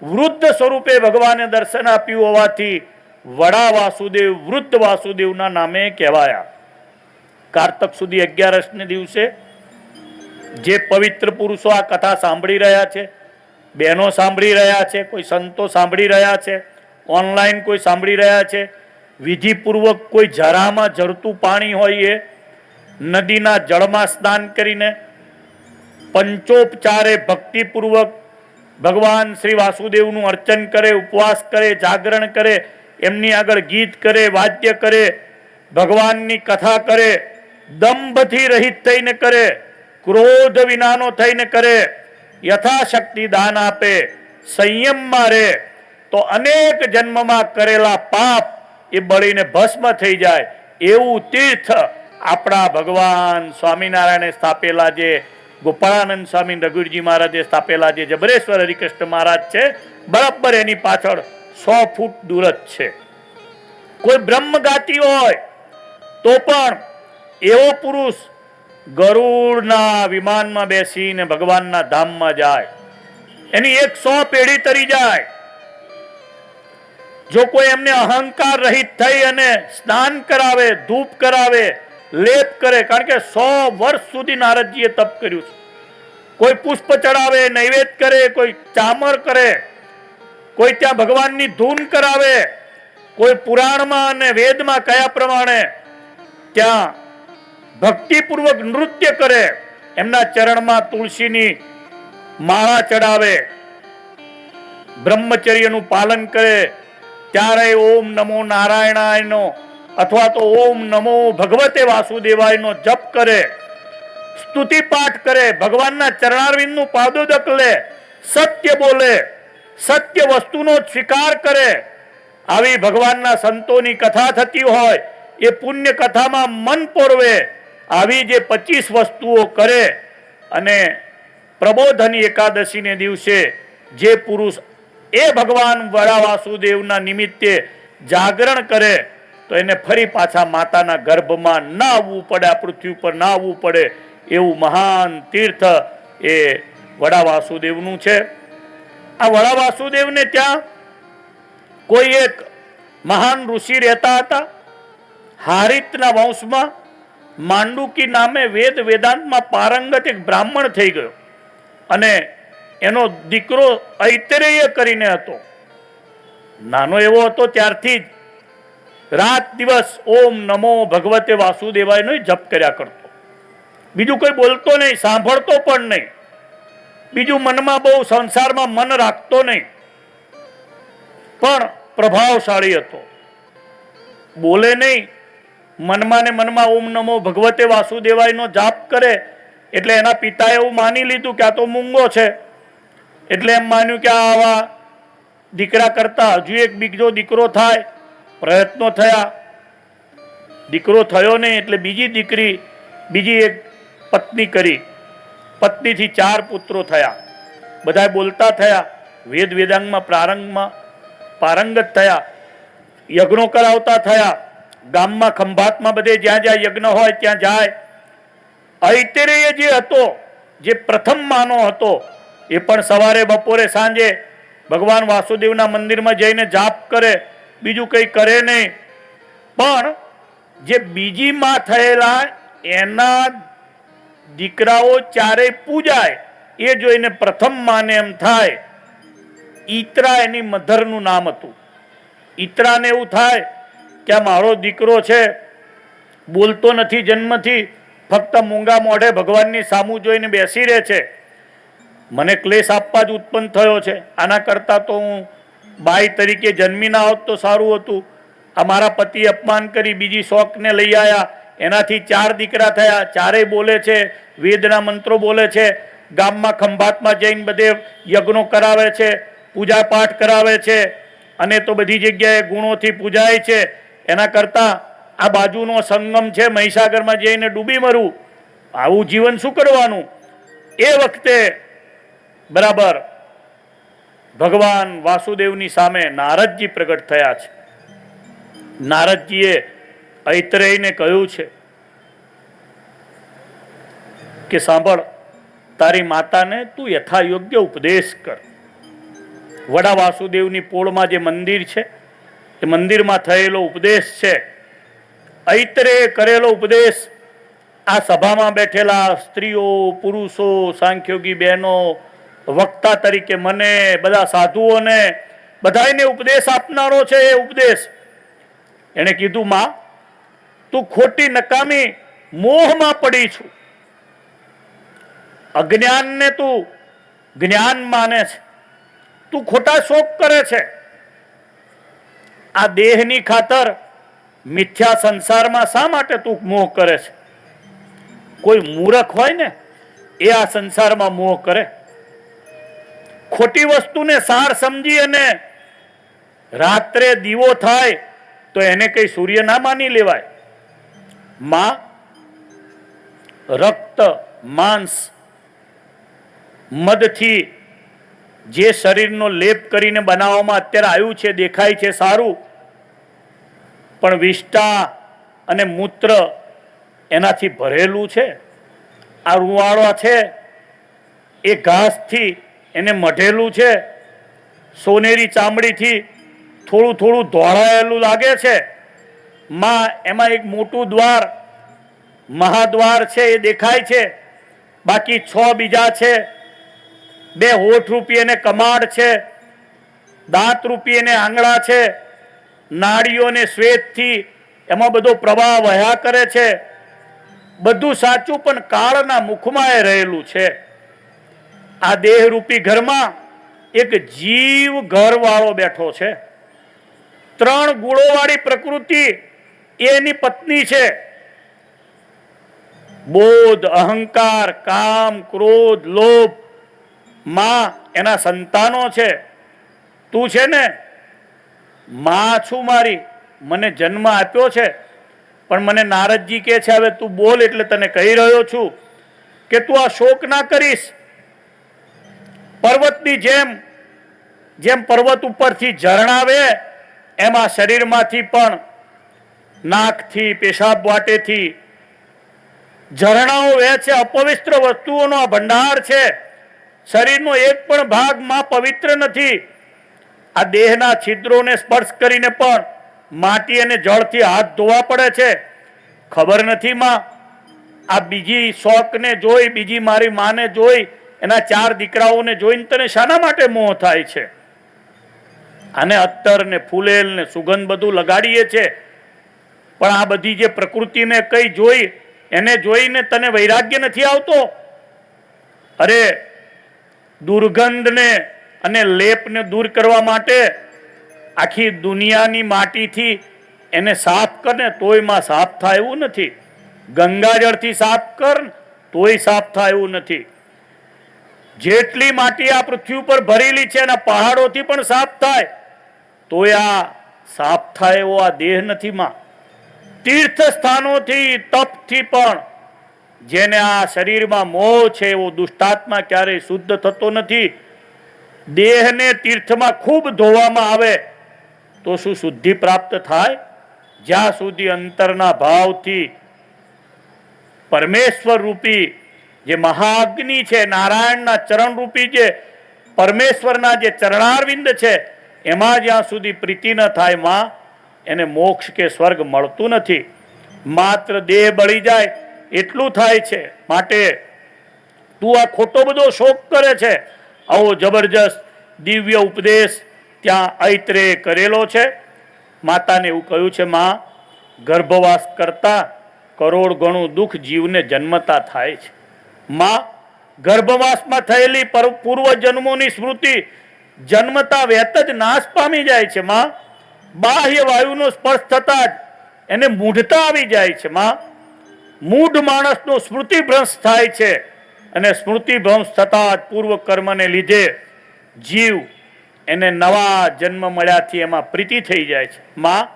Speaker 1: વૃદ્ધ સ્વરૂપે ભગવાને દર્શન આપ્યું હોવાથી વડા વાસુદેવ વૃદ્ધ વાસુદેવના નામે કહેવાયા. કારતક સુધી 11 દિવસે જે પવિત્ર પુરુષો આ કથા સાંભળી રહ્યા છે, બહેનો સાંભળી રહ્યા છે, કોઈ સંતો સાંભળી રહ્યા છે, ઓનલાઈન કોઈ સાંભળી રહ્યા છે, વિધિપૂર્વક કોઈ જરામાં ઝરતું પાણી હોય એ નદીના જળમાં સ્નાન કરીને પંચોપચારે ભક્તિપૂર્વક ભગવાન શ્રી વાસુદેવનું અર્ચન કરે, ઉપવાસ કરે, જાગરણ કરે, એમની આગળ ગીત કરે, વાદ્ય કરે, ભગવાનની કથા કરે, દંભથી રહિત થઈને કરે, ક્રોધ વિનાનો થઈને કરે, યથાશક્તિ દાન આપે, સંયમમાં રહે, તો અનેક જન્મમાં કરેલા પાપ એ બળીને ભસ્મ થઈ જાય. એવું તીર્થ આપણા ભગવાન સ્વામિનારાયણે સ્થાપેલા, જે ગોપાળાનંદ સ્વામી રઘુજી મહારાજે સ્થાપેલા જે જબરેશ્વર હરિકૃષ્ણ મહારાજ છે, બરાબર એની પાછળ 100 ફૂટ દૂર જ છે. કોઈ બ્રહ્મગાતી હોય તો પણ એવો પુરુષ ગરુડના વિમાનમાં બેસીને ભગવાનના ધામમાં જાય, એની 100 પેઢી તરી જાય. જો કોઈ એમને અહંકાર રહિત થઈ અને સ્નાન કરાવે, ધૂપ કરાવે, લેપ કરે, કારણ કે 100 વર્ષ સુધી નારદજીએ તપ કર્યું છે. કોઈ પુષ્પ ચડાવે, નૈવેદ્ય કરે, કોઈ ચામર કરે, કોઈ ત્યાં ભગવાનની ધૂન કરાવે, કોઈ પુરાણમાં અને વેદમાં કયા પ્રમાણે ત્યાં ભક્તિપૂર્વક નૃત્ય કરે, એમના ચરણમાં તુલસીની માળા ચડાવે, બ્રહ્મચર્યનું પાલન કરે, ત્યારે ઓમ નમો નારાયણાયનો અથવા તો ઓમ નમો ભગવતે વાસુદેવાયનો જપ કરે, સ્તુતિ પાઠ કરે, ભગવાનના ચરણારવિંદનું પાદોદક લે, સત્ય બોલે, સત્ય વસ્તુનો સ્વીકાર કરે, આવી ભગવાનના સંતોની કથા થતી હોય એ પુણ્ય કથામાં મન પોરવે, આવી જે 25 વસ્તુઓ કરે અને પ્રબોધની એકાદશીને દિવસે જે પુરુષ એ ભગવાન વડા વાસુદેવના નિમિત્તે જાગરણ કરે, તો એને ફરી પાછા માતાના ગર્ભમાં ના આવવું પડે, આ પૃથ્વી ઉપર ના આવવું પડે, એવું મહાન તીર્થ એ વડા વાસુદેવનું છે. આ વડા વાસુદેવને ત્યાં કોઈ એક મહાન ઋષિ રહેતા હતા. હારિતના વંશમાં માંડુકી નામે વેદાંતમાં પારંગત એક બ્રાહ્મણ થઈ ગયો અને એનો દીકરો ઐતરેય કરીને હતો. નાનો એવો હતો ત્યારથી જ રાત દિવસ ઓમ નમો ભગવતે વાસુદેવાયનો જપ કર્યા કરતો. બીજું કોઈ બોલતો નહીં, સાંભળતો પણ નહીં, બીજું મનમાં બહુ સંસારમાં મન રાખતો નહીં, પણ પ્રભાવશાળી હતો. બોલે નહીં, મનમાં ને મનમાં ઓમ નમો ભગવતે વાસુદેવાયનો જાપ કરે, એટલે એના પિતાએ એવું માની લીધું કે આ તો મૂંગો છે. એટલે એમ માન્યું કે આવા દીકરા કરતા હજુ એક બીજો દીકરો થાય. પ્રયત્નો થયા, દીકરો થયો નહીં, એટલે બીજી એક પત્ની કરી. પત્નીથી 4 પુત્રો થયા. બધા બોલતા થયા, વેદાંગમાં પારંગત થયા, યજ્ઞો કરાવતા થયા, ગામમાં ખંભાતમાં બધે જ્યાં જ્યાં યજ્ઞ હોય ત્યાં જાય. ઐતરેય જે હતો, જે પ્રથમ માનો હતો, એ પણ સવારે બપોરે સાંજે ભગવાન વાસુદેવના મંદિરમાં જઈને જાપ કરે, બીજું કંઈ કરે નહીં. પણ જે બીજી માં થયેલા એના દીકરાઓ 4 પૂજાય, એ જોઈને પ્રથમ માને એમ થાય. ઈતરા એની મધરનું નામ હતું. ઈતરાને એવું થાય કે આ મારો દીકરો છે, બોલતો નથી જન્મથી, ફક્ત મૂંગા મોઢે ભગવાનની સામું જોઈને બેસી રહે છે, મને ક્લેશ આપવા જ ઉત્પન્ન થયો છે. આના કરતાં તો હું બાઈ તરીકે જન્મી ના હોત તો સારું હતું. આ મારા પતિ અપમાન કરી બીજી શોકને લઈ આવ્યા, એનાથી 4 દીકરા થયા, 4 બોલે છે, વેદના મંત્રો બોલે છે, ગામમાં ખંભાતમાં જઈને બધે યજ્ઞો કરાવે છે, પૂજા પાઠ કરાવે છે, અને તો બધી જગ્યાએ ગુણોથી પૂજાય છે. એના કરતાં આ બાજુનો સંગમ છે મહીસાગરમાં જઈને ડૂબી મરવું, આવું જીવન શું કરવાનું. એ વખતે બરાબર ભગવાન વાસુદેવની સામે નારદજી પ્રગટ થયા છે. નારદજીએ ઐતરેયને કહ્યું છે કે સાંભળ, તારી માતાને તું યથાયોગ્ય ઉપદેશ કર. વડા વાસુદેવની પોળમાં જે મંદિર છે એ મંદિરમાં થયેલો ઉપદેશ છે. ઐતરેય કરેલો ઉપદેશ આ સભામાં બેઠેલા સ્ત્રીઓ, પુરુષો, સાંખ્યોગી બહેનો, વક્તા તરીકે મને, બધા સાધુઓને બધાને ઉપદેશ આપનારો છે. એ ઉપદેશ એણે કીધું, માં તું ખોટી નકામી મોહમાં પડી છું. અજ્ઞાનને તું જ્ઞાન માને છે, તું ખોટા શોખ કરે છે. આ દેહની ખાતર મિથ્યા સંસારમાં શા માટે તું મોહ કરે છે? કોઈ મૂરખ હોય ને એ આ સંસારમાં મોહ કરે. ખોટી વસ્તુને સાર સમજી અને રાત્રે દીવો થાય તો એને કઈ સૂર્ય ના માની લેવાય. માં, રક્ત માંસ મદથી જે શરીરનો લેપ કરીને બનાવવામાં અત્યારે આવ્યું છે, દેખાય છે સારું, પણ વિષ્ટા અને મૂત્ર એનાથી ભરેલું છે. આ રૂવાળા છે એ ઘાસથી એને મઢેલું છે, સોનેરી ચામડીથી થોડું થોડું ધોળાયેલું લાગે છે. માં, એમાં એક મોટું દ્વાર મહાદ્વાર છે એ દેખાય છે, બાકી 6 બીજા છે. 2 હોઠ રૂપી એને કમાડ છે, દાંત રૂપી એને આંગળા છે, નાડીઓને શ્વેતથી એમાં બધો પ્રવાહ વહ્યા કરે છે. બધું સાચું, પણ કાળના મુખમાં એ રહેલું છે. આ દેહ રૂપી ઘરમાં એક જીવ ઘર વાળો બેઠો છે. 3 ગુણોવાળી પ્રકૃતિ એની પત્ની છે. બોધ, અહંકાર, કામ, ક્રોધ, લોભ, માં એના સંતાનો છે. તું છે ને, માં છું મારી, મને જન્મ આપ્યો છે, પણ મને નારદજી કહે છે હવે તું બોલ એટલે તને કહી રહ્યો છું કે તું આ શોક ના કરીશ. પર્વતની જેમ જેમ પર્વત ઉપરથી ઝરણા આવે એમ આ શરીરમાંથી પણ નાકથી, પેશાબ વાટેથી ઝરણાઓ વહે છે. અપવિત્ર વસ્તુઓનો આ ભંડાર છે. શરીરનો એક પણ ભાગમાં પવિત્ર નથી. આ દેહના છિદ્રોને સ્પર્શ કરીને પણ માટી અને જળથી હાથ ધોવા પડે છે. ખબર નથી માં, આ બીજી શોકને જોઈ, બીજી મારી માને જોઈ, એના 4 દીકરાઓને જોઈને તને શાના માટે મોહ થાય છે? આને અત્તર ને ફૂલેલ ને સુગંધ બધું લગાડીએ છે, પણ આ બધી જે પ્રકૃતિ મેં કઈ જોઈ એને જોઈને તને વૈરાગ્ય નથી આવતો? અરે, દુર્ગંધને અને લેપને દૂર કરવા માટે આખી દુનિયાની માટીથી એને સાફ કર ને તોય માં સાફ થાય એવું નથી. ગંગાજળથી સાફ કર તોય સાફ થાય એવું નથી. જેટલી માટી આ પૃથ્વી ઉપર ભરેલી છે એના પહાડોથી પણ સાફ થાય તોય આ સાફ થાય એવો આ દેહ નથી માં. તીર્થ સ્થાનોથી, તપથી પણ જેને આ શરીરમાં મોહ છે એવો દુષ્ટાત્મા ક્યારેય શુદ્ધ થતો નથી. દેહને તીર્થમાં ખૂબ ધોવામાં આવે તો શું શુદ્ધિ પ્રાપ્ત થાય? જ્યાં સુધી અંતરના ભાવથી પરમેશ્વર રૂપી જે મહાઅગ્નિ છે, નારાયણના ચરણ રૂપી જે પરમેશ્વરના જે ચરણારવિંદ છે, એમાં જ્યાં સુધી પ્રીતિ ન થાય માં, એને મોક્ષ કે સ્વર્ગ મળતું નથી. માત્ર દેહ બળી જાય એટલું થાય છે. માટે તું આ ખોટો બધો શોક કરે છે. આવો જબરજસ્ત દિવ્ય ઉપદેશ ત્યાં ઐત્રે કરેલો છે. માતાને એવું કહ્યું છે, માં, ગર્ભવાસ કરતા કરોડ ગણું દુઃખ જીવને જન્મતા થાય છે. માં, ગર્ભવાસમાં થયેલી પૂર્વ જન્મોની સ્મૃતિ જન્મતા વેત જ નાશ પામી જાય છે. માં, બાહ્ય વાયુનો સ્પર્શ થતા જ એને મૂઢતા આવી જાય છે. માં, મૂઢ માણસનો સ્મૃતિભ્રંશ થાય છે અને સ્મૃતિભ્રંશ થતા જ પૂર્વ કર્મને લીધે જીવ એને નવા જન્મ મળ્યાથી એમાં પ્રીતિ થઈ જાય છે. માં,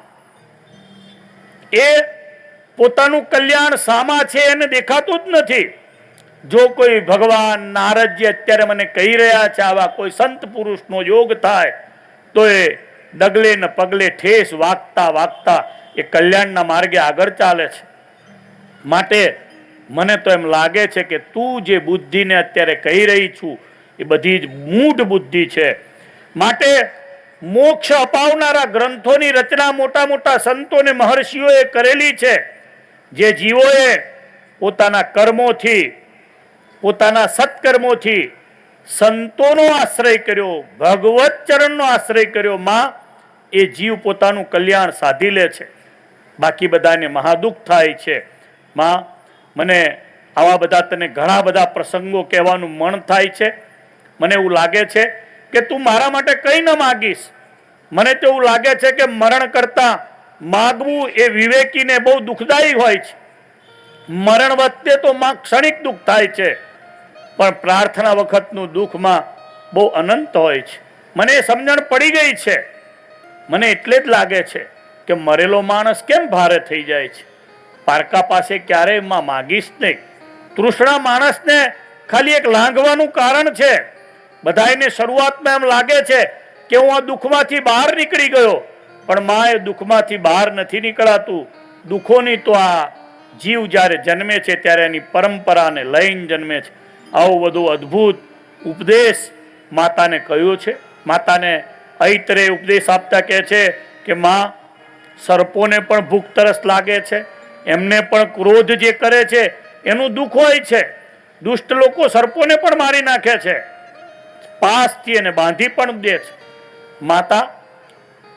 Speaker 1: એ પોતાનું કલ્યાણ સામા છે એને દેખાતું જ નથી. જો કોઈ ભગવાન નારદજી અત્યારે મને કહી રહ્યા છે આવા કોઈ સંત પુરુષનો યોગ થાય તો એ ડગલે ને પગલે ઠેસ વાગતા વાગતા એ કલ્યાણના માર્ગે આગળ ચાલે છે. માટે મને તો એમ લાગે છે કે તું જે બુદ્ધિને અત્યારે કહી રહી છું એ બધી જ મૂઢ બુદ્ધિ છે. માટે મોક્ષ અપાવનારા ગ્રંથોની રચના મોટા મોટા સંતોને મહર્ષિઓએ કરેલી છે. જે જીવોએ પોતાના કર્મોથી, પોતાના સત્કર્મોથી સંતોનો આશ્રય કર્યો, ભગવત ચરણનો આશ્રય કર્યો, માં, એ જીવ પોતાનું કલ્યાણ સાધી લે છે. બાકી બધાને મહાદુઃખ થાય છે. માં, મને આવા બધા તને ઘણા બધા પ્રસંગો કહેવાનું મન થાય છે. મને એવું લાગે છે કે તું મારા માટે કંઈ ન માગીશ. મને તો એવું લાગે છે કે મરણ કરતાં માગવું એ વિવેકીને બહુ દુઃખદાયી હોય છે. મરણ વખતે તો ક્ષણિક દુઃખ થાય છે, પણ પ્રાર્થના વખતનું દુઃખમાં બહુ અનંત હોય છે. મને એ સમજણ પડી ગઈ છે. મને એટલે જ લાગે છે કે મરેલો માણસ કેમ ભારે થઈ જાય છે. પારકા પાસે ક્યારેય માગીશ નહીં. તૃષ્ણા માણસને ખાલી એક લાંઘવાનું કારણ છે. બધાને શરૂઆતમાં એમ લાગે છે કે હું આ દુઃખમાંથી બહાર નીકળી ગયો, પણ એ દુઃખમાંથી બહાર નથી નીકળાતું. દુઃખોની તો આ જીવ જ્યારે જન્મે છે ત્યારે એની પરંપરાને લઈને જન્મે છે. આવું બધું અદ્ભુત ઉપદેશ માતાને કહ્યું છે. માતાને ઐતરે ઉપદેશ આપતા કહે છે કે માં, સર્પોને પણ ભૂખ તરસ લાગે છે, એમને પણ ક્રોધ જે કરે છે એનું દુઃખ હોય છે. દુષ્ટ લોકો સર્પોને પણ મારી નાખે છે, પાસથી એને બાંધી પણ દે છે. માતા,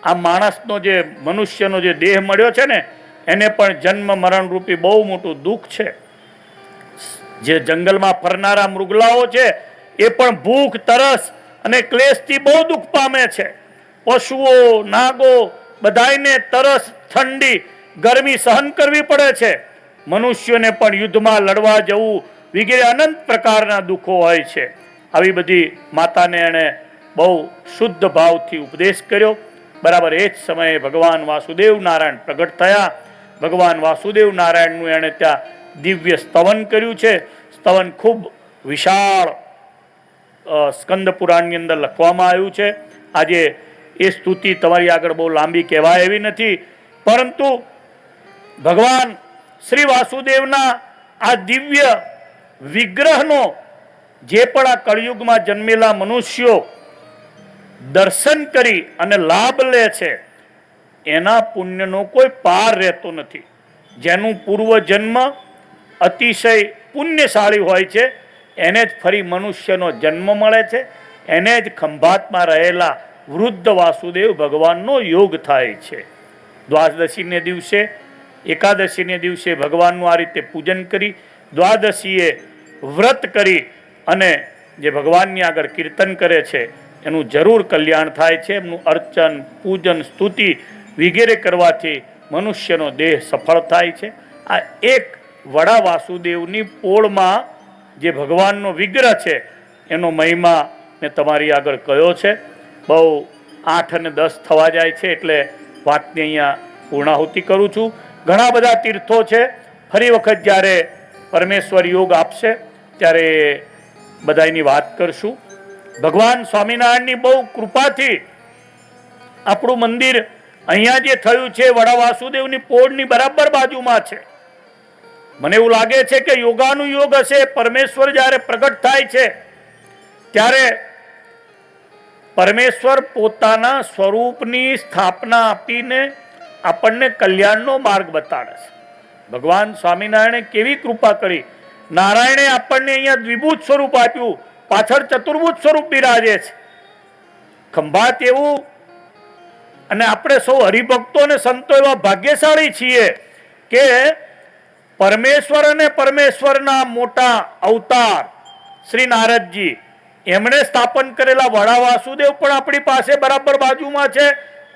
Speaker 1: આ માણસનો જે મનુષ્યનો જે દેહ મળ્યો છે ને, એને પણ જન્મ મરણ રૂપી બહુ મોટું દુઃખ છે. જે જંગલમાં ફરનારા મૃગલાઓ છે એ પણ ભૂખ તરસ અને ક્લેશથી બહુ દુઃખ પામે છે. પશુઓ, નાગો બધાયને તરસ, ઠંડી, ગરમી સહન કરવી પડે છે. મનુષ્યોને પણ યુદ્ધમાં લડવા જવું વગેરે અનંત પ્રકારના દુઃખો હોય છે. આવી બધી માતાને એણે બહુ શુદ્ધ ભાવથી ઉપદેશ કર્યો. બરાબર એ જ સમયે ભગવાન વાસુદેવ નારાયણ પ્રગટ થયા. ભગવાન વાસુદેવ નારાયણનું એણે ત્યાં દિવ્ય સ્તવન કર્યું છે. સ્તવન ખૂબ વિશાળ સ્કંદ પુરાણની અંદર લખવામાં આવ્યું છે. આજે એ સ્તુતિ તમારી આગળ બહુ લાંબી કહેવાય એવી નથી, પરંતુ ભગવાન શ્રી વાસુદેવના આ દિવ્ય વિગ્રહનો જે પણ આ કળિયુગમાં જન્મેલા મનુષ્યો દર્શન કરી અને લાભ લે છે એના પુણ્યનો કોઈ પાર રહેતો નથી. જેનું પૂર્વ જન્મ અતિશય પુણ્યશાળી હોય છે એને જ ફરી મનુષ્યનો જન્મ મળે છે. એને જ ખંભાતમાં રહેલા વૃદ્ધ વાસુદેવ ભગવાનનો યોગ થાય છે. દ્વાદશીને દિવસે, એકાદશીને દિવસે ભગવાનનું આ રીતે પૂજન કરી, દ્વાદશીએ વ્રત કરી અને જે ભગવાનની આગળ કીર્તન કરે છે એનું જરૂર કલ્યાણ થાય છે. એમનું અર્ચન, પૂજન, સ્તુતિ વગેરે કરવાથી મનુષ્યનો દેહ સફળ થાય છે. આ એક વડા વાસુદેવની પોળમાં જે ભગવાનનો વિગ્રહ છે એનો મહિમા મેં તમારી આગળ કહ્યો છે. બહુ 8 અને 10 થવા જાય છે એટલે વાતની અહીંયા પૂર્ણાહુતિ કરું છું. ઘણા બધા તીર્થો છે. ફરી વખત જ્યારે પરમેશ્વર યોગ આપશે ત્યારે બધાની વાત કરશું. ભગવાન સ્વામિનારાયણની બહુ કૃપાથી આપણું મંદિર અહીંયા જે થયું છે વડા વાસુદેવની પોળની બરાબર બાજુમાં છે. મને એવું લાગે છે કે યોગાનું યોગ હશે. પરમેશ્વર જ્યારે પ્રગટ થાય છે ત્યારે પરમેશ્વર પોતાના સ્વરૂપની સ્થાપના આપીને આપણને કલ્યાણનો માર્ગ બતાડે છે. ભગવાન સ્વામિનારાયણે કેવી કૃપા કરી. નારાયણે આપણને અહીંયા દ્વિભુજ સ્વરૂપ આપ્યું, પાછળ ચતુર્ભુજ સ્વરૂપ બિરાજે છે. ખંભાત એવું, અને આપણે સૌ હરિભક્તો અને સંતો એવા ભાગ્યશાળી છીએ કે પરમેશ્વર અને પરમેશ્વરના મોટા અવતાર શ્રી નારદજી એમણે સ્થાપન કરેલા વડા વાસુદેવ પણ આપણી પાસે બરાબર બાજુમાં છે,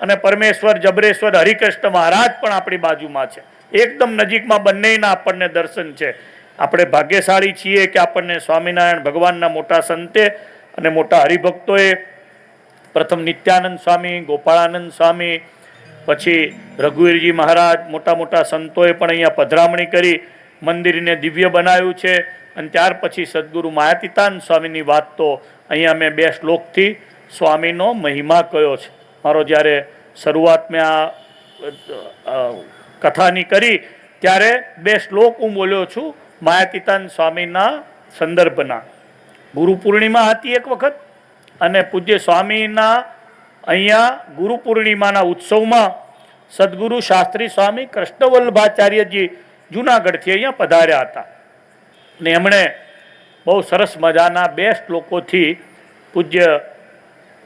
Speaker 1: અને પરમેશ્વર જબરેશ્વર હરિકૃષ્ણ મહારાજ પણ આપણી બાજુમાં છે. એકદમ નજીકમાં બંનેના આપણને દર્શન છે. આપણે ભાગ્યશાળી છીએ કે આપણને સ્વામિનારાયણ ભગવાનના મોટા સંતે અને મોટા હરિભક્તોએ, પ્રથમ નિત્યાનંદ સ્વામી, ગોપાળાનંદ સ્વામી, પછી રઘુવીરજી મહારાજ, મોટા મોટા સંતોએ પણ અહીંયા પધરામણી કરી મંદિરને દિવ્ય બનાવ્યું છે. અને ત્યાર પછી સદગુરુ માયાતીતાન સ્વામીની વાત તો અહીંયા મેં 2 શ્લોકથી સ્વામીનો મહિમા કયો છે. મારો જ્યારે શરૂઆત મેં આ કથાની કરી ત્યારે 2 શ્લોક હું બોલ્યો છું માયાતીતાન સ્વામીના સંદર્ભના. ગુરુ પૂર્ણિમા હતી એક વખત, અને પૂજ્ય સ્વામીના અહીંયા ગુરુ પૂર્ણિમાના ઉત્સવમાં સદગુરુ શાસ્ત્રી સ્વામી કૃષ્ણવલ્લભાચાર્યજી જૂનાગઢથી અહીંયા પધાર્યા હતા. ને એમણે બહુ સરસ મજાના 2 શ્લોકોથી પૂજ્ય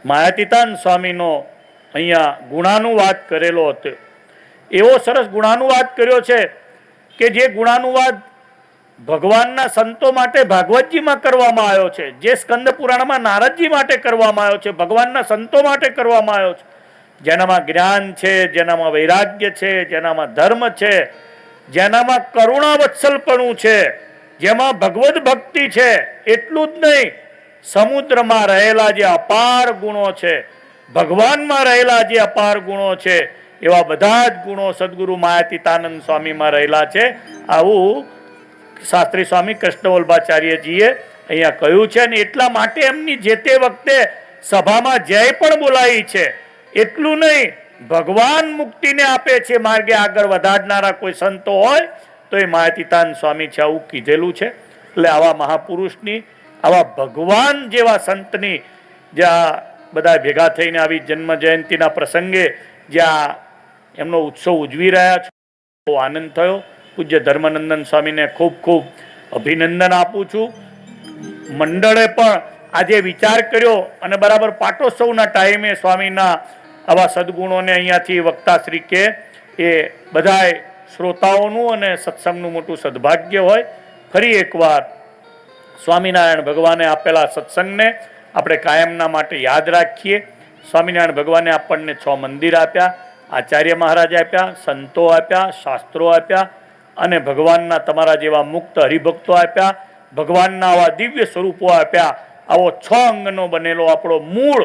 Speaker 1: માયાતીતાન સ્વામીનો અહીંયા ગુણાનુવાદ કરેલો હતો. એવો સરસ ગુણાનુવાદ કર્યો છે કે જે ગુણાનુવાદ ભગવાનના સંતો માટે ભાગવતજીમાં કરવામાં આવ્યો છે, જે સ્કંદ પુરાણમાં નારદજી માટે કરવામાં આવ્યો છે, ભગવાનના સંતો માટે કરવામાં આવ્યો છે. જેનામાં જ્ઞાન છે, જેનામાં વૈરાગ્ય છે, જેનામાં ધર્મ છે, જેનામાં કરુણા વત્સલપણું છે, જેમાં ભગવદ ભક્તિ છે. એટલું જ નહીં, સમુદ્રમાં રહેલા જે અપાર ગુણો છે, ભગવાનમાં રહેલા જે અપાર ગુણો છે, એવા બધા જ ગુણો સદગુરુ માયાતીતાનંદ સ્વામીમાં રહેલા છે. આવું શાસ્ત્રી સ્વામી કૃષ્ણવલ્ભાચાર્યજીએ અહીંયા કહ્યું છે. અને એટલા માટે એમની જે તે વખતે સભામાં જય પણ બોલાવી છે. એટલું નહીં, ભગવાન મુક્તિને આપે છે, માર્ગે આગળ વધારનારા કોઈ સંતો હોય તો એ માયાતીતાનંદ સ્વામી છે, આવું કીધેલું છે. એટલે આવા મહાપુરુષની, આવા ભગવાન જેવા સંતની જ્યાં બધા ભેગા થઈને આવી જન્મ જયંતિના પ્રસંગે જ્યાં એમનો ઉત્સવ ઉજવી રહ્યા છે, બહુ આનંદ થયો. પૂજ્ય ધર્મનંદન સ્વામીને ખૂબ ખૂબ અભિનંદન આપું છું. મંડળે પણ આજે વિચાર કર્યો અને બરાબર પાટોત્સવના ટાઈમે સ્વામીના આવા સદગુણોને અહીંયાથી વક્તા શ્રી કે એ બધાય શ્રોતાઓનું અને સત્સંગનું મોટું સદભાગ્ય હોય. ફરી એકવાર સ્વામિનારાયણ ભગવાને આપેલા સત્સંગને આપણે કાયમના માટે યાદ રાખીએ. સ્વામિનારાયણ ભગવાને આપણને 6 મંદિર આપ્યા, આચાર્ય મહારાજ આપ્યા, સંતો આપ્યા, શાસ્ત્રો આપ્યા અને ભગવાનના તમારા જેવા મુક્ત હરિભક્તો આપ્યા, ભગવાનના આવા દિવ્ય સ્વરૂપો આપ્યા. આવો 6 અંગનો બનેલો આપણો મૂળ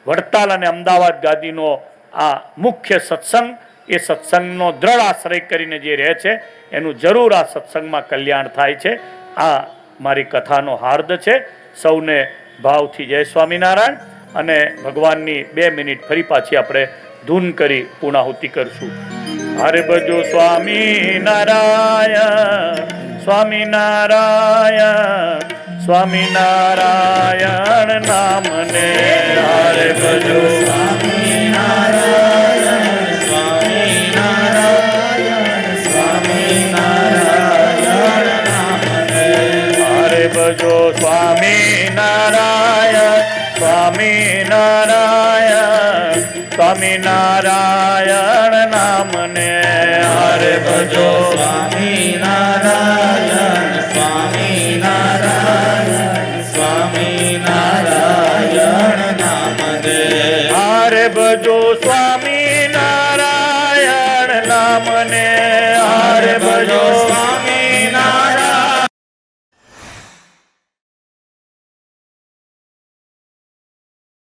Speaker 1: વડતાલ અને અમદાવાદ ગાદીનો આ મુખ્ય સત્સંગ, એ સત્સંગનો દ્રઢ આશ્રય કરીને જે રહે છે એનું જરૂર આ સત્સંગમાં કલ્યાણ થાય છે. આ મારી કથાનો હાર્દ છે. સૌને ભાવથી જય સ્વામિનારાયણ. અને ભગવાનની 2 મિનિટ ફરી પાછી આપણે ધૂન કરી પૂર્ણાહુતિ કરશું. હરે ભજો સ્વામિનારાયણ, સ્વામિનારાયણ, સ્વામિનારાયણ નામને. હરે ભજો
Speaker 2: સ્વામિનારાયણ, સ્વામિનારાયણ, સ્વામિનારાયણ નામને.
Speaker 1: હરે ભજો સ્વામિનારાયણ, સ્વામિનારાયણ, સ્વામિનારાયણ નામને. હરે ભજો
Speaker 2: સ્વામિનારાયણ, સ્વામિનારાયણ, સ્વામિનારાયણ નામને.
Speaker 1: હરે ભજો સ્વામિનારાયણ નામને.